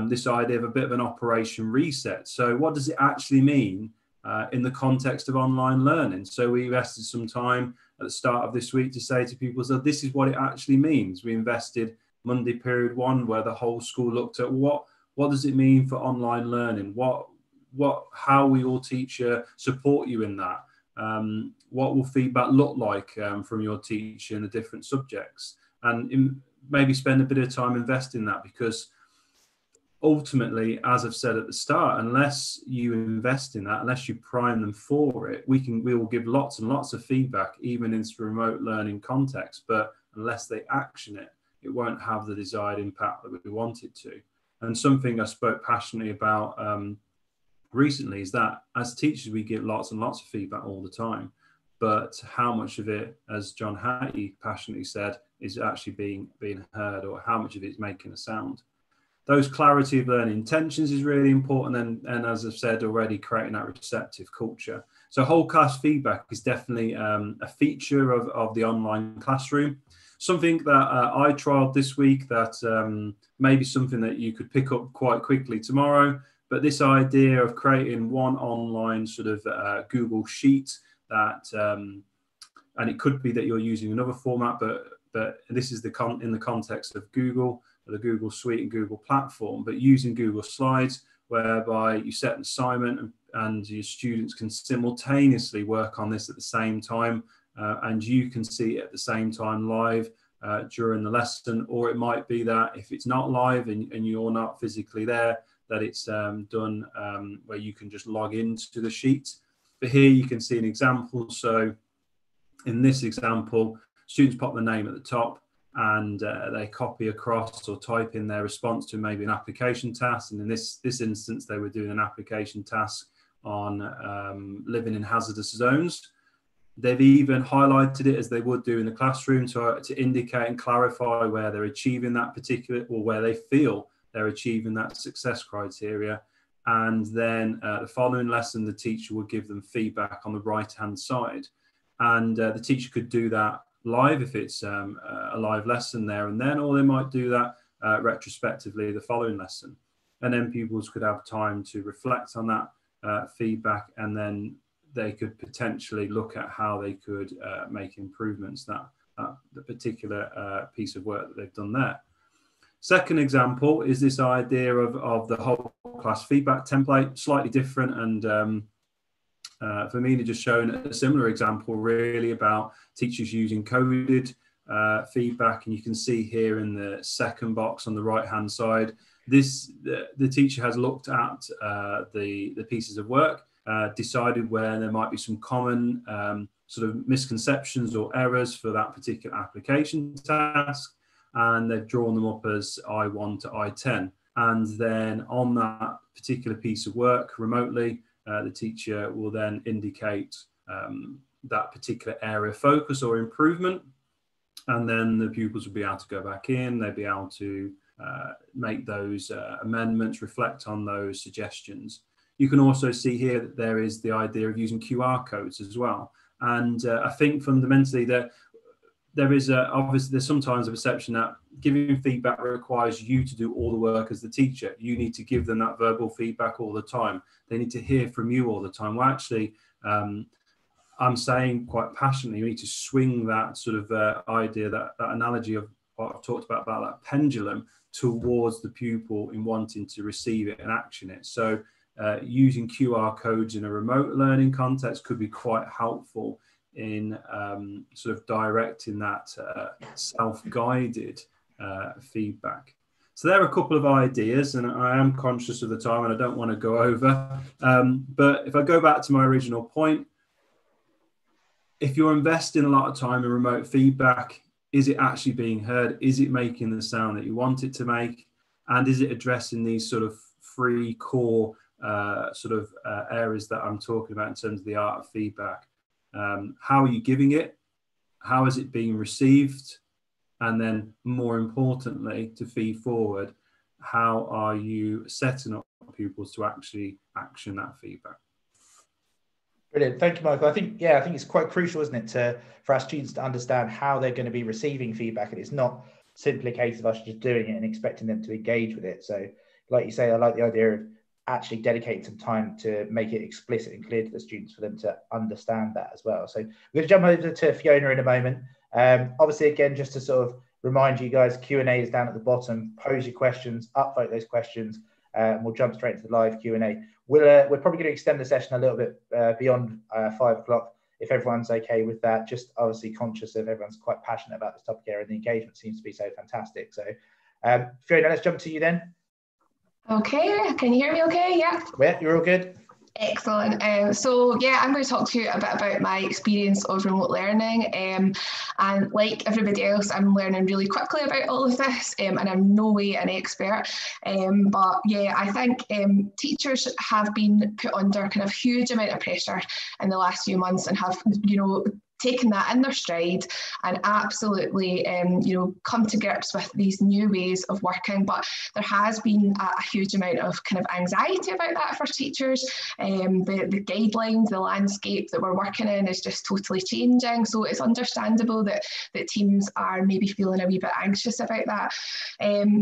this idea of a bit of an operation reset. So what does it actually mean in the context of online learning? So we invested some time at the start of this week to say to people, so this is what it actually means. We invested Monday period 1, where the whole school looked at what does it mean for online learning? How will your teacher support you in that? What will feedback look like from your teacher in the different subjects? And maybe spend a bit of time investing in that, because ultimately, as I've said at the start, unless you invest in that, unless you prime them for it, we will give lots and lots of feedback, even in this remote learning context. But unless they action it, it won't have the desired impact that we want it to. And something I spoke passionately about recently is that as teachers, we get lots and lots of feedback all the time. But how much of it, as John Hattie passionately said, is actually being heard, or how much of it is making a sound? Those clarity of learning intentions is really important, and as I've said already, creating that receptive culture. So whole class feedback is definitely a feature of the online classroom. Something that I trialed this week that maybe something that you could pick up quite quickly tomorrow. But this idea of creating one online sort of Google Sheet that, and it could be that you're using another format, but this is in the context of Google, the Google Suite and Google platform, but using Google Slides, whereby you set an assignment and your students can simultaneously work on this at the same time, and you can see it at the same time live during the lesson. Or it might be that if it's not live and you're not physically there, that it's done where you can just log into the sheet. But here you can see an example. So in this example, students pop the name at the top, and they copy across or type in their response to maybe an application task. And in this instance, they were doing an application task on living in hazardous zones. They've even highlighted it, as they would do in the classroom, to indicate and clarify where they're achieving that particular, or where they feel they're achieving that success criteria. And then the following lesson, the teacher will give them feedback on the right-hand side. And the teacher could do that live if it's a live lesson there and then, or they might do that retrospectively the following lesson. And then pupils could have time to reflect on that feedback, and then they could potentially look at how they could make improvements that the particular piece of work that they've done there. Second example is this idea of the whole class feedback template, slightly different, and Tamina just shown a similar example really about teachers using coded feedback. And you can see here in the second box on the right hand side, the teacher has looked at the pieces of work, decided where there might be some common sort of misconceptions or errors for that particular application task, and they've drawn them up as I1 to I10. And then on that particular piece of work remotely, the teacher will then indicate that particular area of focus or improvement, and then the pupils will be able to go back in, they'll be able to make those amendments, reflect on those suggestions. You can also see here that there is the idea of using QR codes as well. And I think fundamentally that there is obviously there's sometimes a perception that giving feedback requires you to do all the work as the teacher. You need to give them that verbal feedback all the time. They need to hear from you all the time. Well, actually, I'm saying quite passionately, you need to swing that sort of idea, that analogy of what I've talked about that pendulum towards the pupil in wanting to receive it and action it. So using QR codes in a remote learning context could be quite helpful in sort of directing that self-guided feedback. So there are a couple of ideas, and I am conscious of the time and I don't want to go over. But if I go back to my original point, if you're investing a lot of time in remote feedback, is it actually being heard? Is it making the sound that you want it to make? And is it addressing these sort of three core areas that I'm talking about in terms of the art of feedback? How are you giving it? How is it being received? And then more importantly, to feed forward, how are you setting up pupils to actually action that feedback? Brilliant. Thank you, Michael. I think it's quite crucial, isn't it, for our students to understand how they're going to be receiving feedback. And it's not simply a case of us just doing it and expecting them to engage with it. So like you say, I like the idea of actually dedicating some time to make it explicit and clear to the students for them to understand that as well. So we're going to jump over to Fiona in a moment. Obviously, again, just to sort of remind you guys, Q&A is down at the bottom. Pose your questions, upvote those questions, and we'll jump straight into the live Q&A. We're probably going to extend the session a little bit beyond 5 o'clock, if everyone's okay with that. Just obviously conscious of everyone's quite passionate about this topic area, and the engagement seems to be so fantastic. So Fiona, let's jump to you then. Okay, can you hear me okay? Yeah. Yeah, you're all good. Excellent. So yeah, I'm going to talk to you a bit about my experience of remote learning. And like everybody else, I'm learning really quickly about all of this, and I'm no way an expert. But yeah, I think teachers have been put under kind of huge amount of pressure in the last few months and have, taken that in their stride and absolutely, come to grips with these new ways of working. But there has been a huge amount of kind of anxiety about that for teachers. The guidelines, the landscape that we're working in is just totally changing. So it's understandable that teams are maybe feeling a wee bit anxious about that.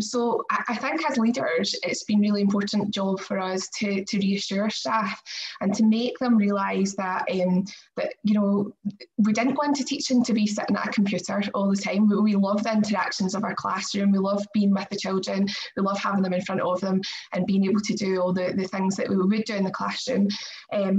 So I think as leaders, it's been really important job for us to reassure staff and to make them realise that we didn't go into teaching to be sitting at a computer all the time. We love the interactions of our classroom. We love being with the children. We love having them in front of them and being able to do all the things that we would do in the classroom.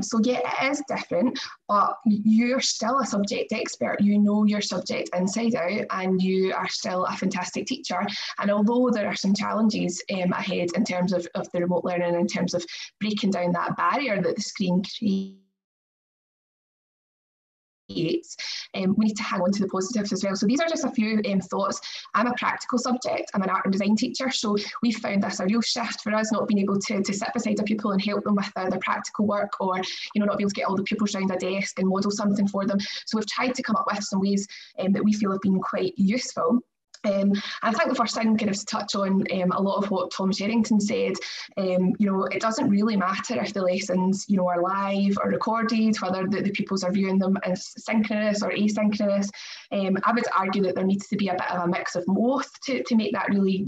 So yeah, it is different, but you're still a subject expert. You know your subject inside out, and you are still a fantastic teacher. And although there are some challenges ahead in terms of the remote learning, in terms of breaking down that barrier that the screen creates, we need to hang on to the positives as well. So these are just a few thoughts. I'm a practical subject. I'm an art and design teacher, so we found this a real shift for us, not being able to sit beside a pupil and help them with their practical work, or not being able to get all the pupils around a desk and model something for them. So we've tried to come up with some ways that we feel have been quite useful. I think the first thing kind of to touch on a lot of what Tom Sherrington said, it doesn't really matter if the lessons, are live or recorded, whether the pupils are viewing them as synchronous or asynchronous. I would argue that there needs to be a bit of a mix of both to make that really,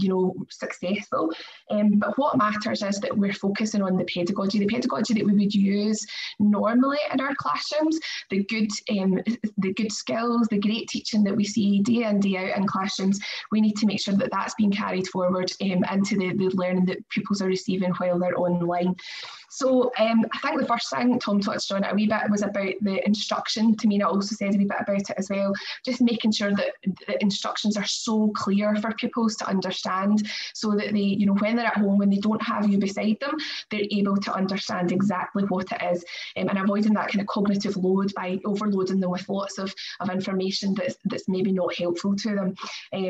successful. But what matters is that we're focusing on the pedagogy that we would use normally in our classrooms, the good skills, the great teaching that we see day in, day out in classrooms. We need to make sure that that's being carried forward into the learning that pupils are receiving while they're online. So I think the first thing Tom touched on a wee bit was about the instruction. Tamina also said a wee bit about it as well, just making sure that the instructions are so clear for pupils to understand, so that they, when they're at home, when they don't have you beside them, they're able to understand exactly what it is, and avoiding that kind of cognitive load by overloading them with lots of information that's maybe not helpful to them.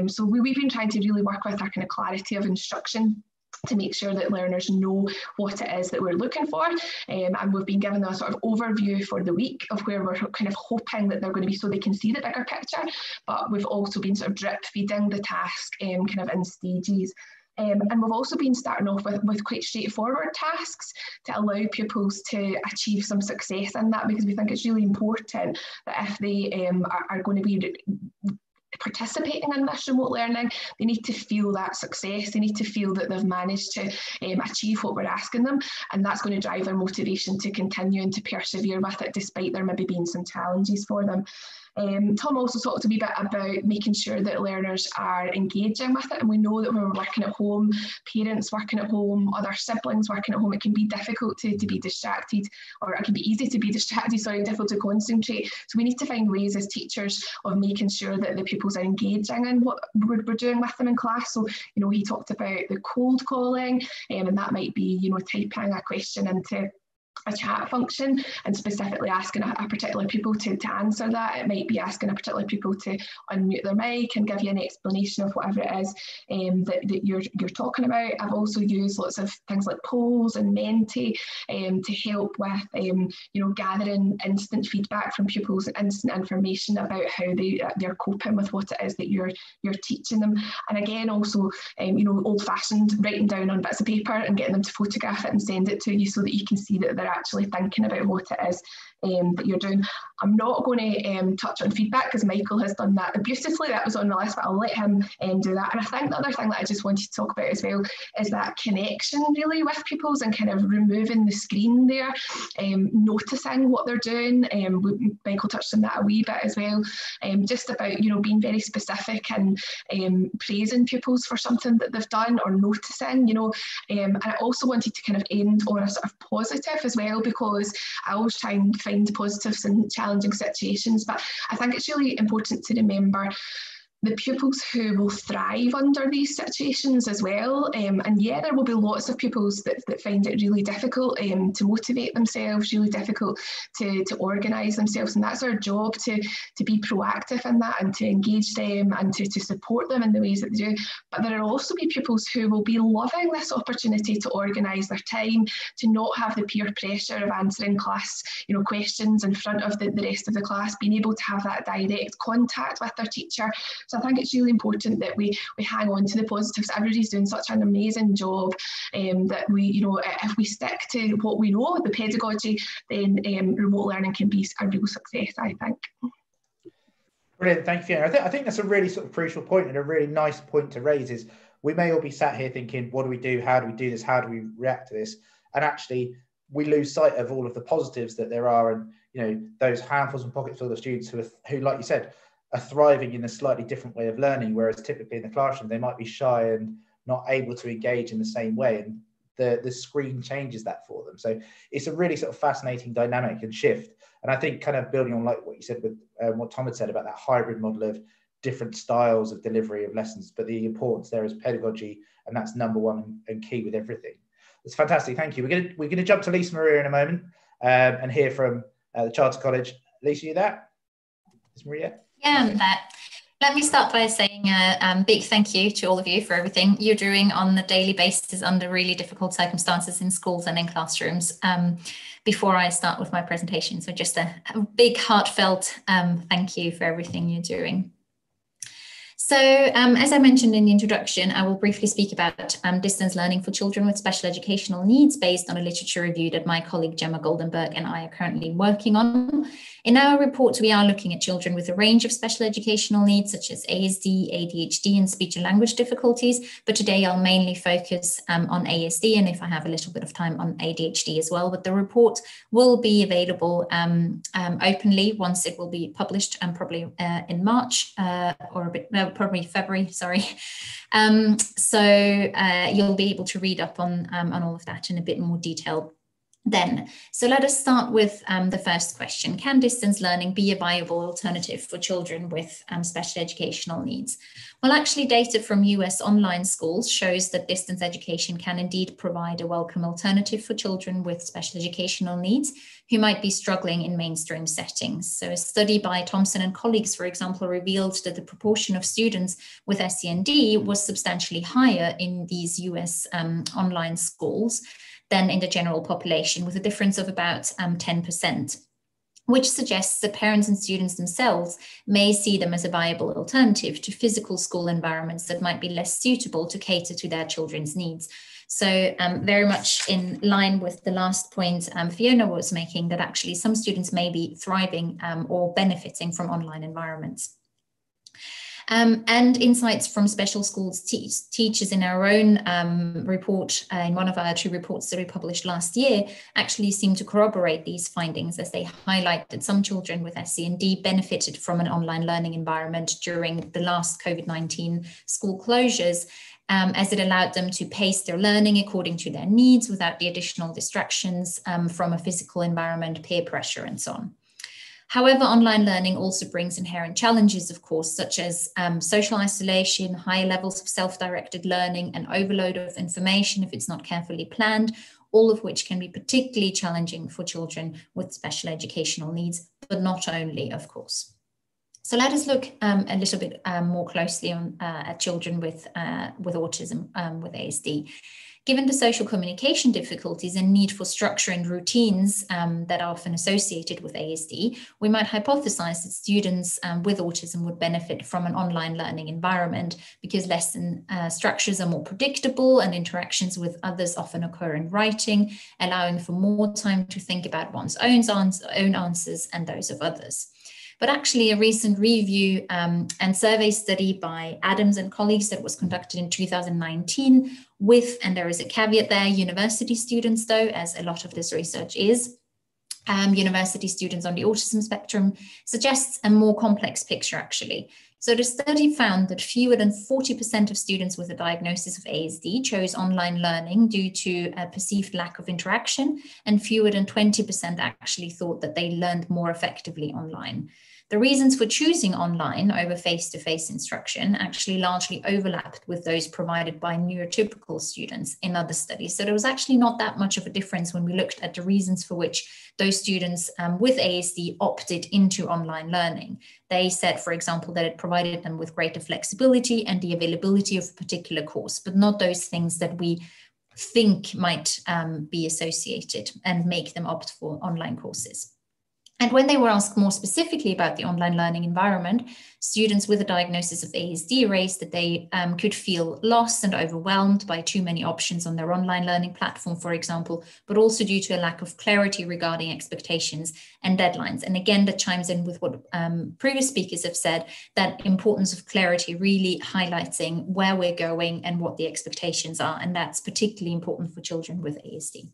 So we've been trying to really work with our kind of clarity of instruction to make sure that learners know what it is that we're looking for. And we've been given a sort of overview for the week of where we're kind of hoping that they're going to be, so they can see the bigger picture. But we've also been sort of drip feeding the task kind of in stages. And we've also been starting off with quite straightforward tasks to allow pupils to achieve some success in that, because we think it's really important that if they are going to be participating in this remote learning, they need to feel that success. They need to feel that they've managed to achieve what we're asking them, and that's going to drive their motivation to continue and to persevere with it, despite there maybe being some challenges for them. Tom also talked a wee bit about making sure that learners are engaging with it, and we know that when we're working at home, parents working at home, other siblings working at home, it can be difficult to be distracted, or it can be easy to be distracted, difficult to concentrate. So we need to find ways as teachers of making sure that the pupils are engaging in what we're doing with them in class. So, he talked about the cold calling, and that might be, typing a question into a chat function and specifically asking a particular pupil to answer that. It might be asking a particular pupil to unmute their mic and give you an explanation of whatever it is that you're talking about. I've also used lots of things like polls and Menti to help with gathering instant feedback from pupils and instant information about how they're coping with what it is that you're teaching them. And again, also old-fashioned, writing down on bits of paper and getting them to photograph it and send it to you so that you can see that they're actually thinking about what it is that you're doing. I'm not going to touch on feedback because Michael has done that beautifully. That was on the list, but I'll let him do that. And I think the other thing that I just wanted to talk about as well is that connection really with pupils and kind of removing the screen there, noticing what they're doing. Michael touched on that a wee bit as well, just about being very specific and praising pupils for something that they've done or noticing, and I also wanted to kind of end on a sort of positive as well, because I always try and find positives in challenging situations, but I think it's really important to remember the pupils who will thrive under these situations as well. And yeah, there will be lots of pupils that find it really difficult to motivate themselves, really difficult to organise themselves. And that's our job, to be proactive in that and to engage them and to support them in the ways that they do. But there will also be pupils who will be loving this opportunity to organise their time, to not have the peer pressure of answering class, questions in front of the rest of the class, being able to have that direct contact with their teacher. So I think it's really important that we hang on to the positives. Everybody's doing such an amazing job, that we, if we stick to what we know, the pedagogy, then remote learning can be a real success, I think. Brilliant, thank you, Fiona. I think that's a really sort of crucial point, and a really nice point to raise is we may all be sat here thinking, what do we do? How do we do this? How do we react to this? And actually, we lose sight of all of the positives that there are, and those handfuls and pockets full of students who, like you said, are thriving in a slightly different way of learning, whereas typically in the classroom they might be shy and not able to engage in the same way, and the screen changes that for them. So it's a really sort of fascinating dynamic and shift. And I think kind of building on like what you said with what Tom had said about that hybrid model of different styles of delivery of lessons, but the importance there is pedagogy, and that's number one and key with everything. It's fantastic. Thank you. We're gonna jump to Lisa Maria in a moment and hear from the Charter College. Lisa, you there? Lisa Maria? Yeah, I'm there. Let me start by saying a big thank you to all of you for everything you're doing on a daily basis under really difficult circumstances in schools and in classrooms. Before I start with my presentation, so just a big heartfelt thank you for everything you're doing. So as I mentioned in the introduction, I will briefly speak about distance learning for children with special educational needs based on a literature review that my colleague Gemma Goldenberg and I are currently working on. In our report, we are looking at children with a range of special educational needs, such as ASD, ADHD, and speech and language difficulties. But today I'll mainly focus on ASD, and if I have a little bit of time, on ADHD as well. But the report will be available openly once it will be published, probably in March or a bit, no, probably February, sorry. So you'll be able to read up on all of that in a bit more detail then. So let us start with the first question. Can distance learning be a viable alternative for children with special educational needs? Well, actually, data from US online schools shows that distance education can indeed provide a welcome alternative for children with special educational needs who might be struggling in mainstream settings. So a study by Thompson and colleagues, for example, revealed that the proportion of students with SEND was substantially higher in these US online schools than in the general population, with a difference of about 10%, which suggests that parents and students themselves may see them as a viable alternative to physical school environments that might be less suitable to cater to their children's needs. So very much in line with the last point Fiona was making, that actually some students may be thriving or benefiting from online environments. And insights from special schools teachers in our own report, in one of our 2 reports that we published last year, actually seem to corroborate these findings, as they highlight that some children with SEND benefited from an online learning environment during the last COVID-19 school closures, as it allowed them to pace their learning according to their needs without the additional distractions from a physical environment, peer pressure, and so on. However, online learning also brings inherent challenges, of course, such as social isolation, high levels of self-directed learning, and overload of information if it's not carefully planned, all of which can be particularly challenging for children with special educational needs, but not only, of course. So let us look a little bit more closely on, at children with autism, with ASD. Given the social communication difficulties and need for structure and routines that are often associated with ASD, we might hypothesize that students with autism would benefit from an online learning environment because lesson structures are more predictable and interactions with others often occur in writing, allowing for more time to think about one's own answers and those of others. But actually, a recent review and survey study by Adams and colleagues that was conducted in 2019 with, and there is a caveat there, university students though, as a lot of this research is, university students on the autism spectrum, suggests a more complex picture actually. So the study found that fewer than 40% of students with a diagnosis of ASD chose online learning due to a perceived lack of interaction, and fewer than 20% actually thought that they learned more effectively online. the reasons for choosing online over face-to-face instruction actually largely overlapped with those provided by neurotypical students in other studies. So there was actually not that much of a difference when we looked at the reasons for which those students with ASD opted into online learning. They said, for example, that it provided them with greater flexibility and the availability of a particular course, but not those things that we think might be associated and make them opt for online courses. And when they were asked more specifically about the online learning environment, students with a diagnosis of ASD raised that they could feel lost and overwhelmed by too many options on their online learning platform, for example, but also due to a lack of clarity regarding expectations and deadlines. And again, that chimes in with what previous speakers have said, that importance of clarity really highlighting where we're going and what the expectations are. And that's particularly important for children with ASD.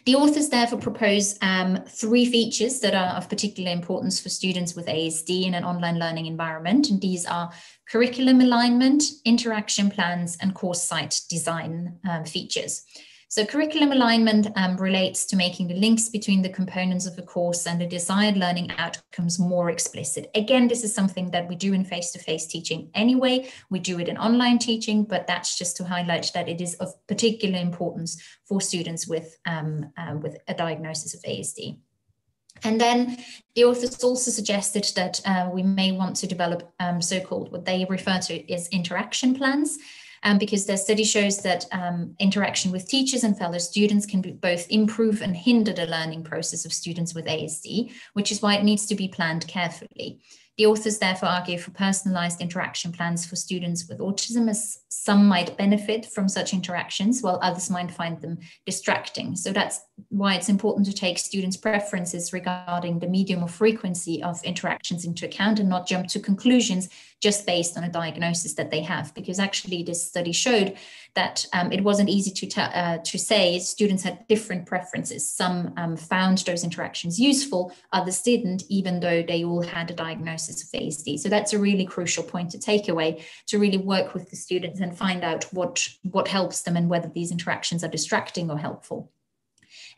The authors therefore propose 3 features that are of particular importance for students with ASD in an online learning environment. And these are curriculum alignment, interaction plans, and course site design features. So curriculum alignment relates to making the links between the components of a course and the desired learning outcomes more explicit. Again, this is something that we do in face-to-face teaching anyway. We do it in online teaching, but that's just to highlight that it is of particular importance for students with a diagnosis of ASD. And then the authors also suggested that we may want to develop so-called what they refer to as interaction plans. Because their study shows that interaction with teachers and fellow students can both improve and hinder the learning process of students with ASD, which is why it needs to be planned carefully. The authors therefore argue for personalized interaction plans for students with autism, as some might benefit from such interactions, while others might find them distracting. So that's why it's important to take students' preferences regarding the medium or frequency of interactions into account and not jump to conclusions just based on a diagnosis that they have, because actually this study showed that it wasn't easy to say. Students had different preferences. Some found those interactions useful, others didn't, even though they all had a diagnosis of ASD. So that's a really crucial point to take away, to really work with the students and find out what helps them and whether these interactions are distracting or helpful.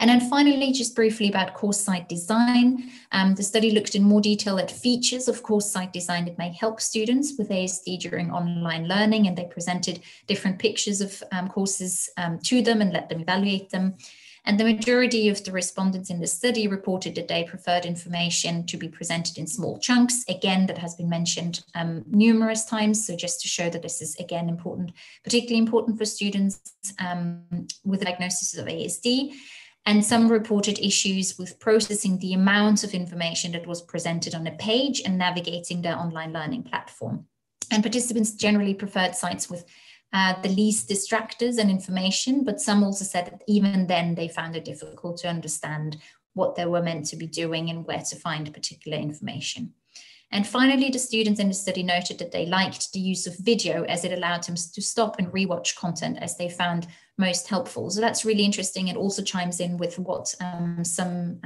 And then finally, just briefly about course site design. The study looked in more detail at features of course site design that may help students with ASD during online learning, and they presented different pictures of courses to them and let them evaluate them. And the majority of the respondents in the study reported that they preferred information to be presented in small chunks. Again, that has been mentioned numerous times. So just to show that this is, again, important, particularly important for students with a diagnosis of ASD. And some reported issues with processing the amount of information that was presented on a page and navigating their online learning platform. And participants generally preferred sites with the least distractors and information, but some also said that even then they found it difficult to understand what they were meant to be doing and where to find particular information. And finally, the students in the study noted that they liked the use of video as it allowed them to stop and rewatch content as they found most helpful. So that's really interesting. It also chimes in with what some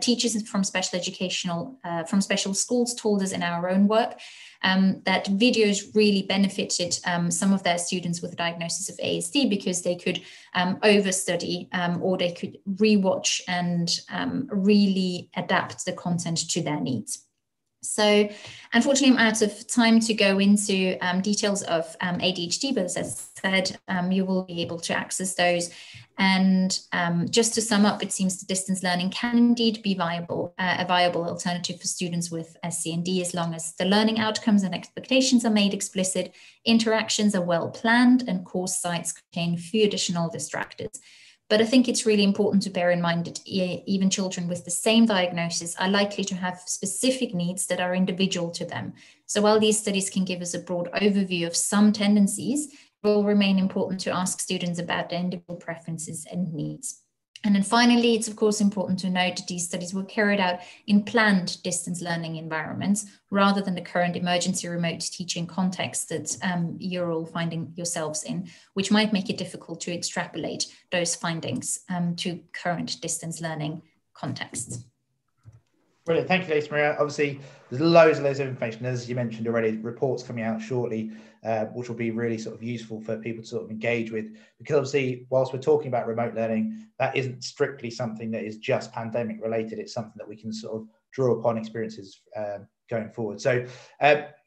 teachers from special schools told us in our own work, that videos really benefited some of their students with a diagnosis of ASD because they could overstudy or they could rewatch and really adapt the content to their needs. So unfortunately, I'm out of time to go into details of ADHD, but as I said, you will be able to access those. And just to sum up, it seems that distance learning can indeed be a viable alternative for students with SCND, as long as the learning outcomes and expectations are made explicit, interactions are well planned, and course sites contain few additional distractors. But I think it's really important to bear in mind that even children with the same diagnosis are likely to have specific needs that are individual to them. So while these studies can give us a broad overview of some tendencies, it will remain important to ask students about their individual preferences and needs. And then finally, it's of course important to note that these studies were carried out in planned distance learning environments rather than the current emergency remote teaching context that you're all finding yourselves in, which might make it difficult to extrapolate those findings to current distance learning contexts. Brilliant. Thank you, Lisa Maria. Obviously, there's loads of information, as you mentioned already, reports coming out shortly, which will be really sort of useful for people to sort of engage with, because obviously, whilst we're talking about remote learning, that isn't strictly something that is just pandemic related. It's something that we can sort of draw upon experiences going forward. So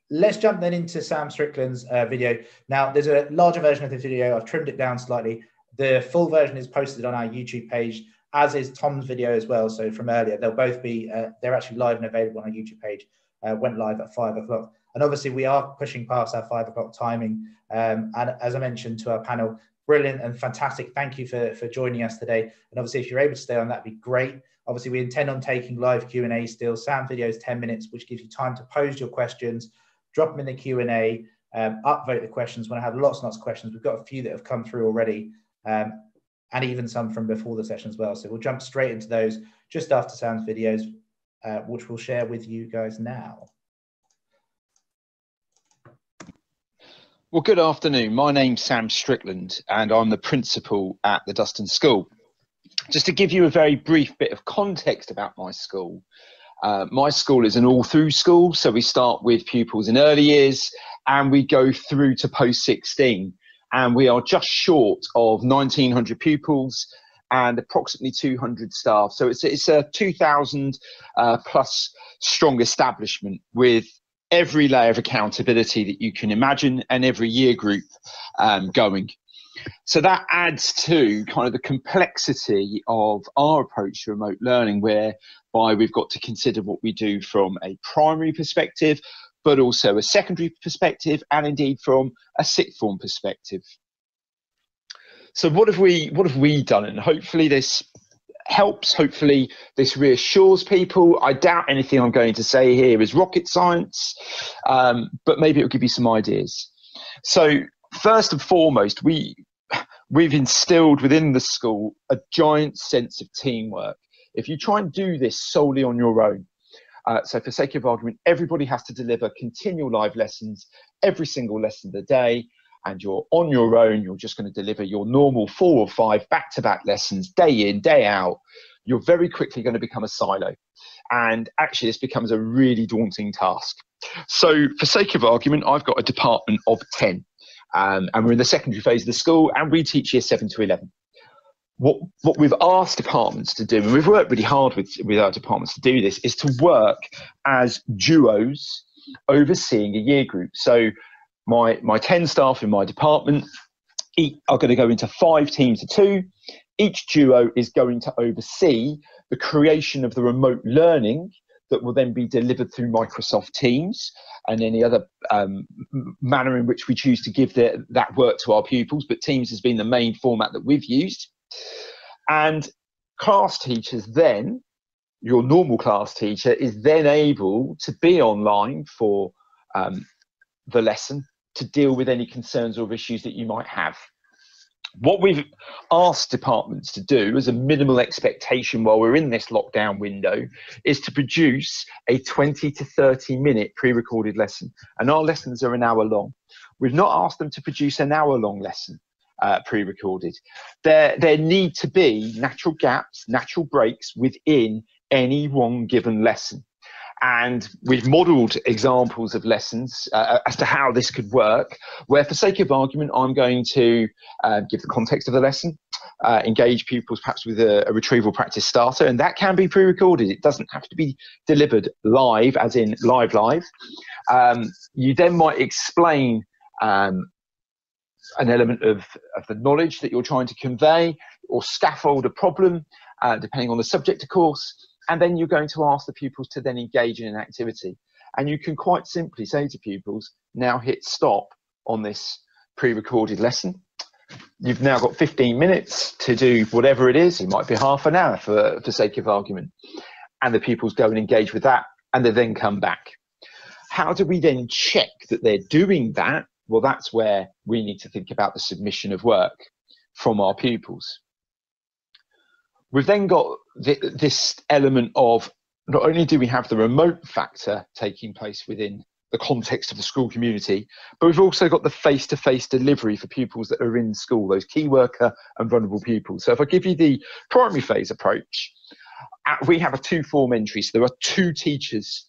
let's jump then into Sam Strickland's video. Now, there's a larger version of the video. I've trimmed it down slightly. The full version is posted on our YouTube page, as is Tom's video as well. So from earlier, they'll both be, they're actually live and available on our YouTube page, went live at 5 o'clock. And obviously we are pushing past our 5 o'clock timing. And as I mentioned to our panel, brilliant and fantastic. Thank you for joining us today. And obviously if you're able to stay on, that'd be great. Obviously we intend on taking live Q&A still. Sam video is 10 minutes, which gives you time to pose your questions, drop them in the Q&A, upvote the questions. When I have lots and lots of questions, we've got a few that have come through already. And even some from before the session as well. So we'll jump straight into those just after Sam's videos, which we'll share with you guys now. Well, good afternoon. My name's Sam Strickland, and I'm the principal at the Duston School. Just to give you a very brief bit of context about my school is an all-through school. So we start with pupils in early years, and we go through to post-16. And we are just short of 1,900 pupils and approximately 200 staff. So it's a 2,000 plus strong establishment with every layer of accountability that you can imagine and every year group going. So that adds to kind of the complexity of our approach to remote learning, whereby we've got to consider what we do from a primary perspective, but also a secondary perspective, and indeed from a sixth form perspective. So what have we done? And hopefully this helps, hopefully this reassures people. I doubt anything I'm going to say here is rocket science, but maybe it'll give you some ideas. So first and foremost, we've instilled within the school a giant sense of teamwork. If you try and do this solely on your own, so for sake of argument, everybody has to deliver continual live lessons every single lesson of the day, and you're on your own, you're just going to deliver your normal 4 or 5 back-to-back lessons day in, day out, you're very quickly going to become a silo. And actually this becomes a really daunting task. So for sake of argument, I've got a department of 10, and we're in the secondary phase of the school, and we teach year 7 to 11. What we've asked departments to do, and we've worked really hard with our departments to do this, is to work as duos overseeing a year group. So my 10 staff in my department are going to go into 5 teams of 2. Each duo is going to oversee the creation of the remote learning that will then be delivered through Microsoft Teams and any other manner in which we choose to give that work to our pupils. But Teams has been the main format that we've used. And class teachers then, your normal class teacher, is then able to be online for the lesson to deal with any concerns or issues that you might have. What we've asked departments to do as a minimal expectation while we're in this lockdown window is to produce a 20 to 30 minute pre-recorded lesson. And our lessons are an hour long. We've not asked them to produce an hour long lesson pre-recorded. There need to be natural gaps, natural breaks within any one given lesson. And we've modelled examples of lessons as to how this could work, where for sake of argument, I'm going to give the context of the lesson, engage pupils perhaps with a retrieval practice starter, and that can be pre-recorded. It doesn't have to be delivered live, as in live. You then might explain an element of the knowledge that you're trying to convey, or scaffold a problem, depending on the subject, of course. And then you're going to ask the pupils to then engage in an activity. And you can quite simply say to pupils, now hit stop on this pre-recorded lesson. You've now got 15 minutes to do whatever it is. It might be half an hour for sake of argument. And the pupils go and engage with that, and they then come back. How do we then check that they're doing that? Well, that's where we need to think about the submission of work from our pupils. We've then got this element of not only do we have the remote factor taking place within the context of the school community, but we've also got the face-to-face delivery for pupils that are in school, those key worker and vulnerable pupils. So if I give you the primary phase approach, we have a 2-form entry. So there are 2 teachers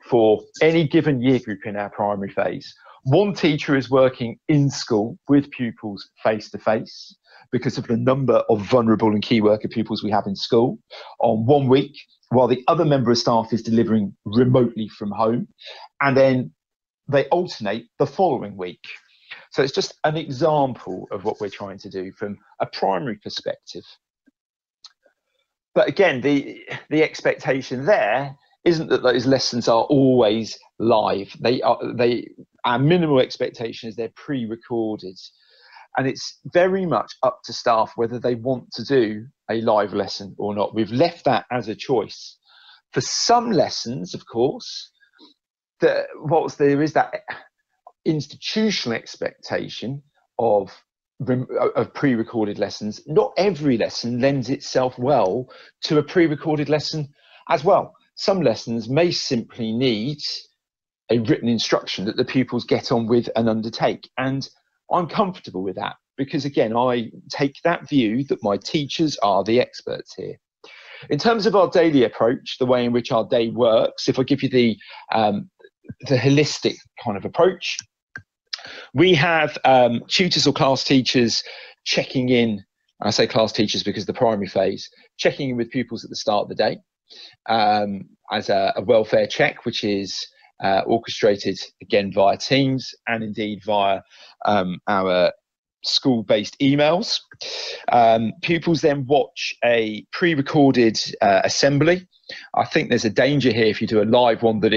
for any given year group in our primary phase. One teacher is working in school with pupils face-to-face because of the number of vulnerable and key worker pupils we have in school on 1 week while the other member of staff is delivering remotely from home, and then they alternate the following week. So it's just an example of what we're trying to do from a primary perspective. But again, the expectation there isn't that those lessons are always live. Our minimal expectation is they're pre-recorded. And it's very much up to staff whether they want to do a live lesson or not. We've left that as a choice. For some lessons, of course, there is that institutional expectation of pre-recorded lessons. Not every lesson lends itself well to a pre-recorded lesson as well. Some lessons may simply need a written instruction that the pupils get on with and undertake. And I'm comfortable with that because, again, I take that view that my teachers are the experts here. In terms of our daily approach, the way in which our day works, if I give you the holistic kind of approach, we have tutors or class teachers checking in. I say class teachers because the primary phase, checking in with pupils at the start of the day as a welfare check, which is orchestrated again via Teams and indeed via our school-based emails. Pupils then watch a pre-recorded assembly. I think there's a danger here if you do a live one that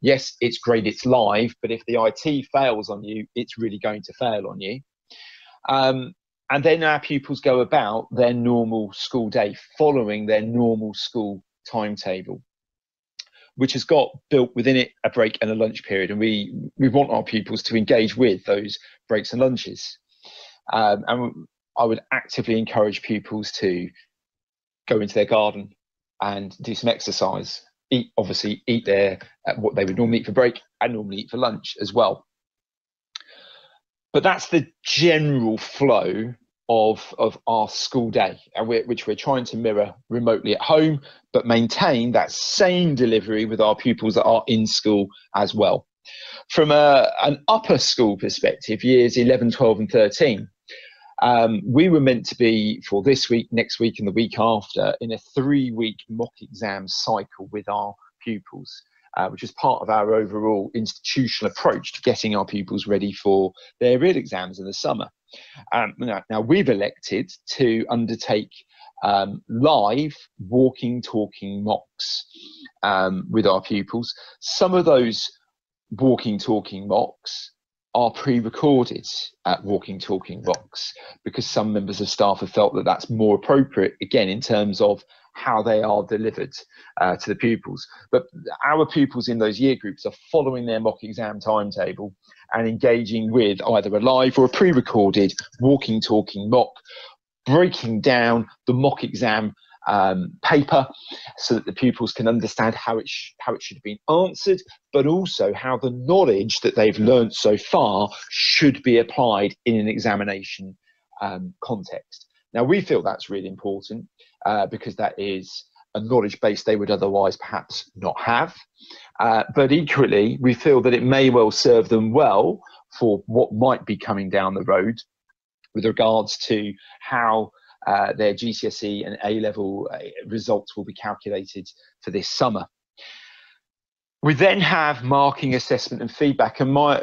yes, it's great, it's live, but if the IT fails on you, it's really going to fail on you. And then our pupils go about their normal school day, following their normal school timetable, which has got built within it a break and a lunch period. And we want our pupils to engage with those breaks and lunches. And I would actively encourage pupils to go into their garden and do some exercise. Obviously eat what they would normally eat for break and normally eat for lunch as well. But that's the general flow of our school day, which we're trying to mirror remotely at home, but maintain that same delivery with our pupils that are in school as well. From an upper school perspective, years 11, 12 and 13, we were meant to be, for this week, next week and the week after, in a 3-week mock exam cycle with our pupils, which is part of our overall institutional approach to getting our pupils ready for their real exams in the summer. Now we've elected to undertake live walking, talking mocks with our pupils. Some of those walking, talking mocks are pre-recorded walking, talking mocks because some members of staff have felt that that's more appropriate, again, in terms of how they are delivered to the pupils. But our pupils in those year groups are following their mock exam timetable and engaging with either a live or a pre-recorded walking, talking mock, breaking down the mock exam paper so that the pupils can understand how it should have been answered, but also how the knowledge that they've learned so far should be applied in an examination context. Now, we feel that's really important because that is a knowledge base they would otherwise perhaps not have. But equally, we feel that it may well serve them well for what might be coming down the road with regards to how their GCSE and A-level results will be calculated for this summer. We then have marking, assessment and feedback. And my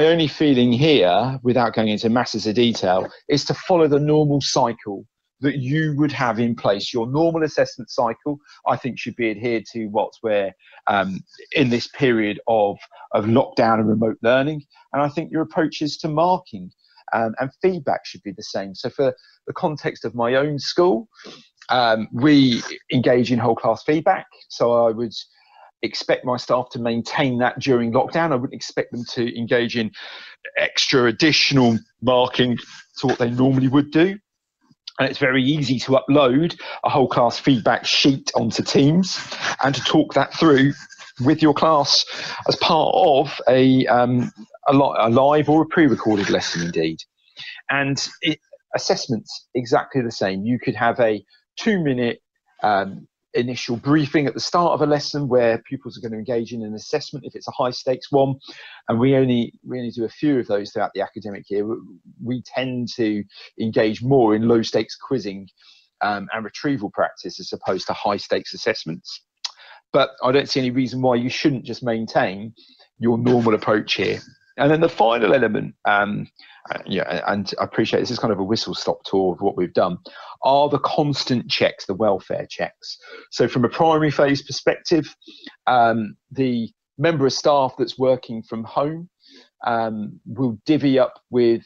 only feeling here, without going into masses of detail, is to follow the normal cycle that you would have in place. Your normal assessment cycle, I think, should be adhered to whilst we're in this period of lockdown and remote learning. And I think your approaches to marking and feedback should be the same. So for the context of my own school, we engage in whole class feedback. So I would expect my staff to maintain that during lockdown. I wouldn't expect them to engage in extra additional marking to what they normally would do. And it's very easy to upload a whole class feedback sheet onto Teams and to talk that through with your class as part of a live or a pre-recorded lesson indeed. And assessments, exactly the same. You could have a 2-minute initial briefing at the start of a lesson where pupils are going to engage in an assessment if it's a high stakes one, and we only do a few of those throughout the academic year. We tend to engage more in low stakes quizzing and retrieval practice as opposed to high stakes assessments. but I don't see any reason why you shouldn't just maintain your normal approach here. And then the final element, and I appreciate this is kind of a whistle-stop tour of what we've done, are the constant checks, the welfare checks. So from a primary phase perspective, the member of staff that's working from home will divvy up with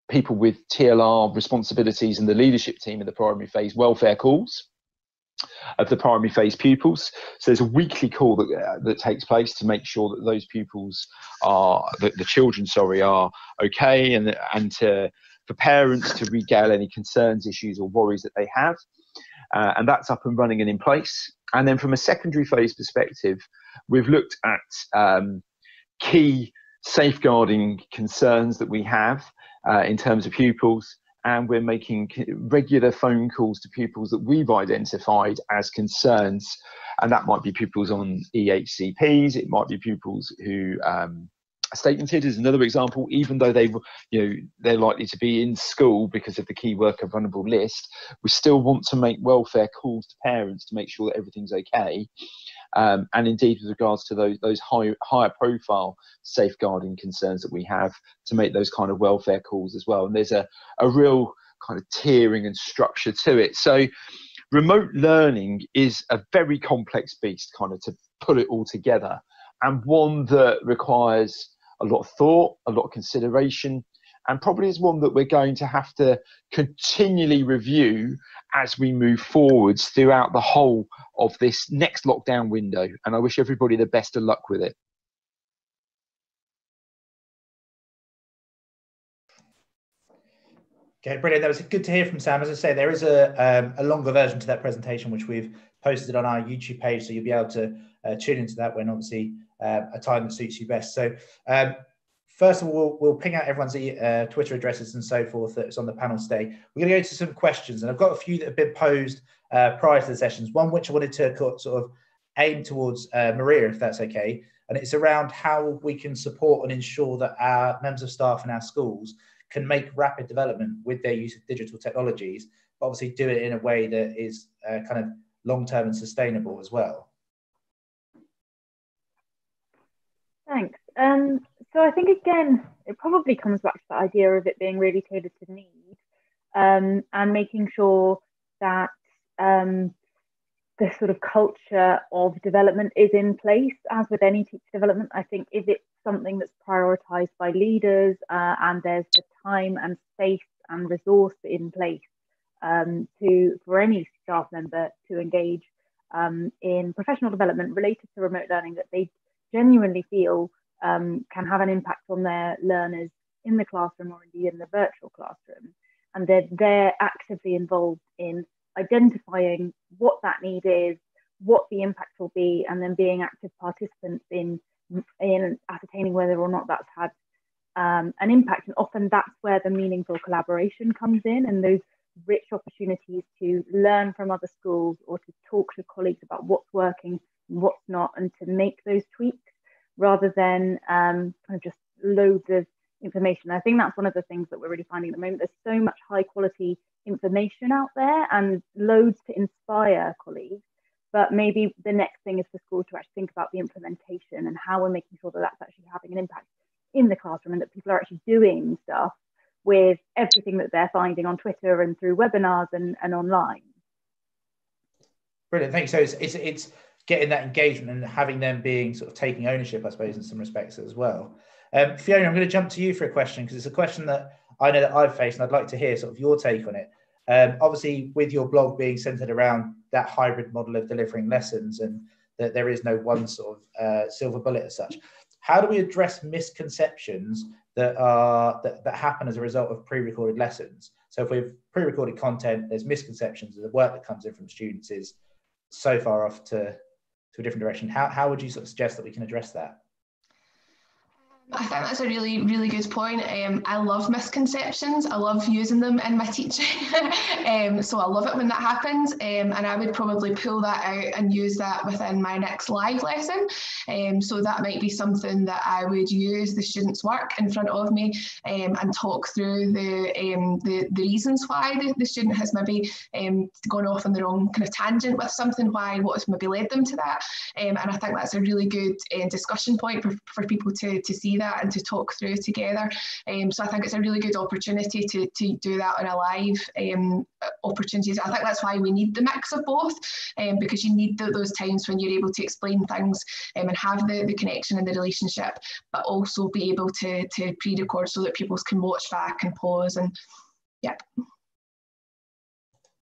people with TLR responsibilities and the leadership team in the primary phase welfare calls of the primary phase pupils. So there's a weekly call that takes place to make sure that those pupils are, the children, are okay, and for parents to regale any concerns, issues or worries that they have. And that's up and running and in place. And then from a secondary phase perspective, we've looked at key safeguarding concerns that we have in terms of pupils, and we're making regular phone calls to pupils that we've identified as concerns. And that might be pupils on EHCPs, it might be pupils who are statemented as another example, even though they're likely to be in school because of the key worker vulnerable list. We still want to make welfare calls to parents to make sure that everything's okay. And indeed, with regards to those higher profile safeguarding concerns that we have, to make those kind of welfare calls as well. And there's a real kind of tiering and structure to it. So remote learning is a very complex beast, kind of to put it all together, and one that requires a lot of thought, a lot of consideration, and probably is one that we're going to have to continually review as we move forwards throughout the whole of this next lockdown window. And I wish everybody the best of luck with it. Okay, brilliant. That was good to hear from Sam. As I say, there is a longer version to that presentation, which we've posted on our YouTube page, so you'll be able to tune into that when obviously a time that suits you best. So first of all, we'll ping out everyone's Twitter addresses and so forth that's on the panel today. We're going to go to some questions, and I've got a few that have been posed prior to the sessions. One which I wanted to sort of aim towards Maria, if that's okay, and it's around how we can support and ensure that our members of staff in our schools can make rapid development with their use of digital technologies, but obviously do it in a way that is kind of long-term and sustainable as well. Thanks. So I think, again, it probably comes back to the idea of it being really tailored to need, and making sure that the sort of culture of development is in place. As with any teacher development, I think if it's something that's prioritised by leaders and there's the time and space and resource in place for any staff member to engage in professional development related to remote learning that they genuinely feel can have an impact on their learners in the classroom or indeed in the virtual classroom. And they're actively involved in identifying what that need is, what the impact will be, and then being active participants in ascertaining whether or not that's had an impact. And often that's where the meaningful collaboration comes in, and those rich opportunities to learn from other schools or to talk to colleagues about what's working and what's not, and to make those tweaks rather than kind of just loads of information. I think that's one of the things that we're really finding at the moment. There's so much high quality information out there and loads to inspire colleagues, but maybe the next thing is for schools to actually think about the implementation and how we're making sure that that's actually having an impact in the classroom, and that people are actually doing stuff with everything that they're finding on Twitter and through webinars and online. Brilliant, thanks. So it's getting that engagement and having them being sort of taking ownership, I suppose, in some respects as well. Fiona, I'm going to jump to you for a question, because it's a question that I know that I've faced, and I'd like to hear sort of your take on it. Obviously, with your blog being centered around that hybrid model of delivering lessons, and that there is no one sort of silver bullet as such, how do we address misconceptions that happen as a result of pre-recorded lessons? So if we have pre-recorded content, there's misconceptions, and the work that comes in from students is so far off to a different direction. How would you sort of suggest that we can address that? I think that's a really, really good point. I love misconceptions. I love using them in my teaching. So I love it when that happens. And I would probably pull that out and use that within my next live lesson. So that might be something that I would use the students' work in front of me and talk through the reasons why the student has maybe gone off on the wrong kind of tangent with something, what's maybe led them to that. And I think that's a really good discussion point for people to see that and to talk through together. So I think it's a really good opportunity to do that on a live opportunities. I think that's why we need the mix of both, because you need those times when you're able to explain things and have the connection and the relationship, but also be able to pre-record so that people can watch back and pause. And yeah.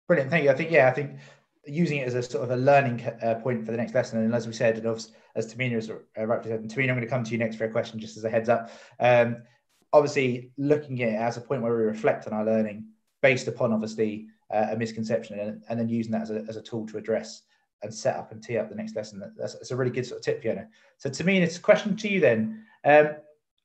Brilliant, thank you. I think using it as a sort of a learning point for the next lesson, and as we said, and as Tamina has rightly said, and Tamina, I'm going to come to you next for a question, just as a heads up. Obviously, looking at it as a point where we reflect on our learning based upon obviously a misconception, and then using that as a tool to address and set up and tee up the next lesson. That's a really good sort of tip, Fiona. So Tamina, it's a question to you then.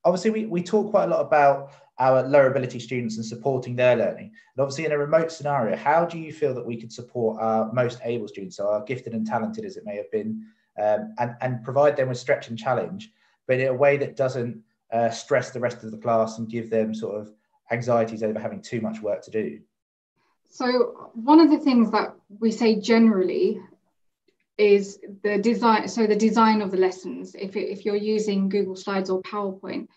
Obviously, we talk quite a lot about our lower ability students and supporting their learning. And obviously in a remote scenario, how do you feel that we could support our most able students, so our gifted and talented as it may have been, and provide them with stretch and challenge, but in a way that doesn't stress the rest of the class and give them sort of anxieties over having too much work to do? So one of the things that we say generally is the design. So the design of the lessons, if you're using Google Slides or PowerPoint,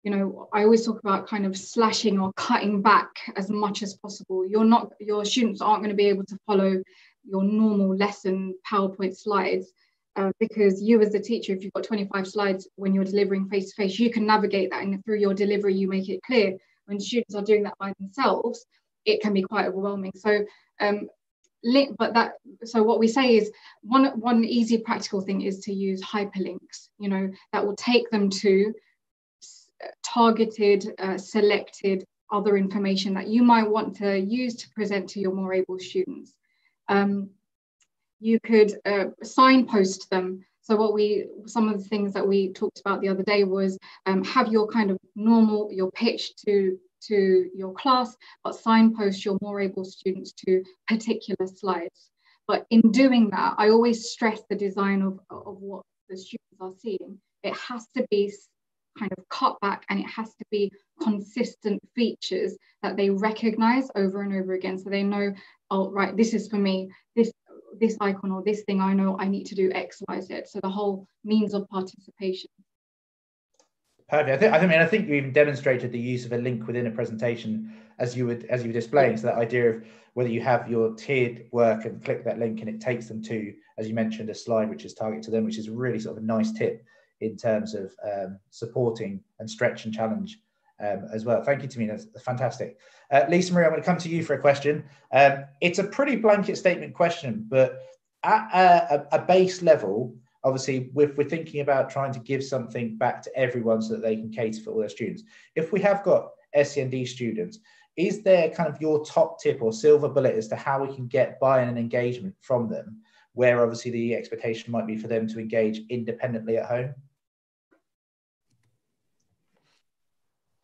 you know, I always talk about kind of slashing or cutting back as much as possible. Your students aren't going to be able to follow your normal lesson PowerPoint slides because you as the teacher, if you've got 25 slides when you're delivering face to face, you can navigate that, and through your delivery, you make it clear. When students are doing that by themselves, it can be quite overwhelming. So so what we say is one easy practical thing is to use hyperlinks, you know, that will take them to targeted, selected other information that you might want to use to present to your more able students. You could signpost them. So some of the things that we talked about the other day was have your kind of your pitch to your class, but signpost your more able students to particular slides. But in doing that, I always stress the design of what the students are seeing. It has to be kind of cut back, and it has to be consistent features that they recognize over and over again, so they know, oh right, this is for me, this icon or this thing, I know I need to do X, Y, Z. So the whole means of participation. Perfect. I think you even demonstrated the use of a link within a presentation as you were displaying. So that idea of whether you have your tiered work and click that link and it takes them to, as you mentioned, a slide which is targeted to them, which is really sort of a nice tip in terms of supporting and stretch and challenge as well. Thank you, Tamina. That's fantastic. Lisa Marie, I'm going to come to you for a question. It's a pretty blanket statement question, but at a base level, obviously, we're thinking about trying to give something back to everyone so that they can cater for all their students. If we have got SEND students, is there kind of your top tip or silver bullet as to how we can get buy-in and engagement from them, where obviously the expectation might be for them to engage independently at home?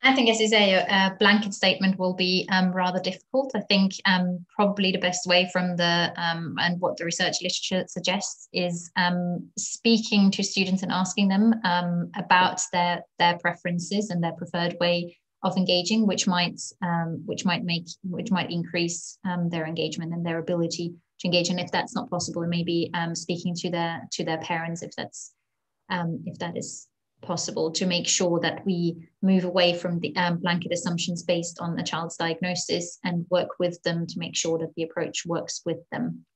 I think, as you say, a blanket statement will be rather difficult. I think probably the best way from and what the research literature suggests is speaking to students and asking them about their preferences and their preferred way of engaging, which might increase their engagement and their ability to engage. And if that's not possible, maybe speaking to their parents, if that is possible, to make sure that we move away from the blanket assumptions based on a child's diagnosis and work with them to make sure that the approach works with them.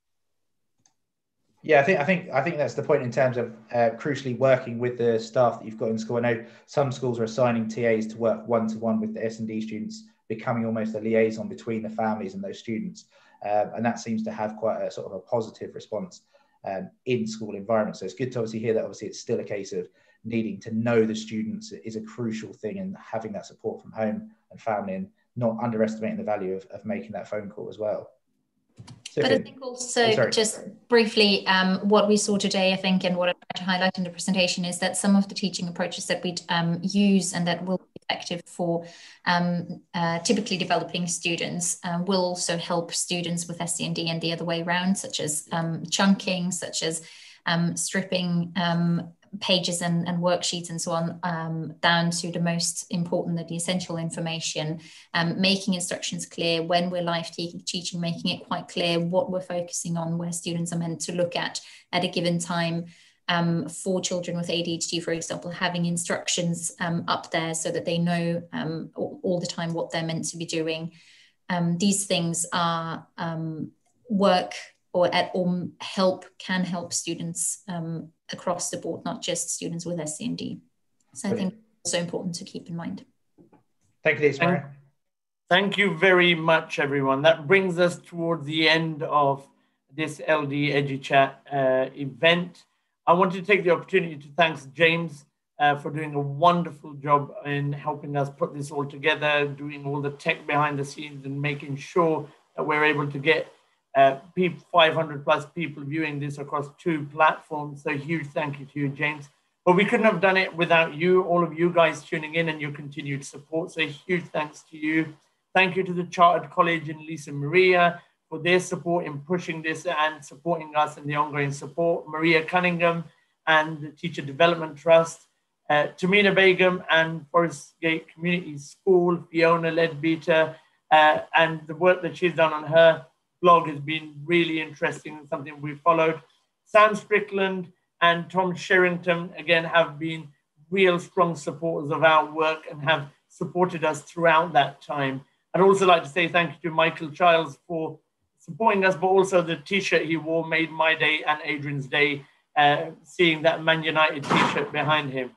Yeah, I think that's the point in terms of crucially working with the staff that you've got in school. I know some schools are assigning TAs to work one-to-one with the S&D students, becoming almost a liaison between the families and those students, and that seems to have quite a sort of a positive response in school environments. So it's good to obviously hear that obviously it's still a case of needing to know the students is a crucial thing, and having that support from home and family, and not underestimating the value of making that phone call as well. But I think also, just briefly, what we saw today, I think, and what I tried to highlight in the presentation is that some of the teaching approaches that we use and that will be effective for typically developing students will also help students with SEND and the other way around, such as chunking, such as stripping pages and worksheets and so on down to the most important and the essential information, making instructions clear when we're live teaching, making it quite clear what we're focusing on, where students are meant to look at a given time. For children with ADHD, for example, having instructions up there so that they know all the time what they're meant to be doing. These things are work or can help students across the board, not just students with SEND. So I think it's also important to keep in mind. Thank you, Lisa. Thank you very much, everyone. That brings us towards the end of this LD EduChat event. I want to take the opportunity to thank James for doing a wonderful job in helping us put this all together, doing all the tech behind the scenes and making sure that we're able to get 500 plus people viewing this across 2 platforms. So huge thank you to you, James. But we couldn't have done it without you, all of you guys tuning in and your continued support. So huge thanks to you. Thank you to the Chartered College and Lisa Maria for their support in pushing this and supporting us in the ongoing support. Maria Cunningham and the Teacher Development Trust, Tamina Begum and Forest Gate Community School, Fiona Ledbeater, and the work that she's done on her blog has been really interesting and something we followed. Sam Strickland and Tom Sherrington, again, have been real strong supporters of our work and have supported us throughout that time. I'd also like to say thank you to Michael Childs for supporting us, but also the t-shirt he wore made my day and Adrian's day, seeing that Man United t-shirt behind him.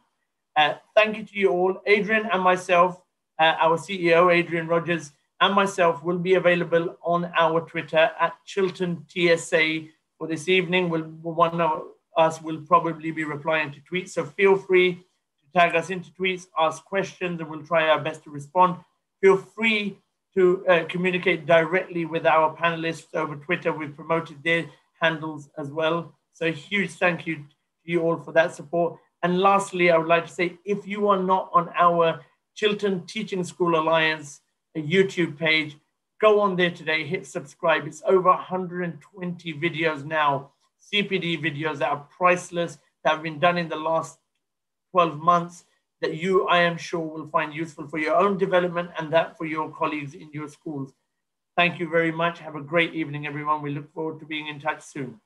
Thank you to you all. Adrian and myself, our CEO, Adrian Rogers, and myself will be available on our Twitter at Chiltern TSA for this evening. One of us will probably be replying to tweets, so feel free to tag us into tweets, ask questions, and we'll try our best to respond. Feel free to communicate directly with our panelists over Twitter. We've promoted their handles as well. So a huge thank you to you all for that support. And lastly, I would like to say, if you are not on our Chiltern Teaching School Alliance YouTube page, go on there today, hit subscribe. It's over 120 videos now, CPD videos that are priceless, that have been done in the last 12 months, that you, I am sure, will find useful for your own development and that for your colleagues in your schools. Thank you very much. Have a great evening, everyone. We look forward to being in touch soon.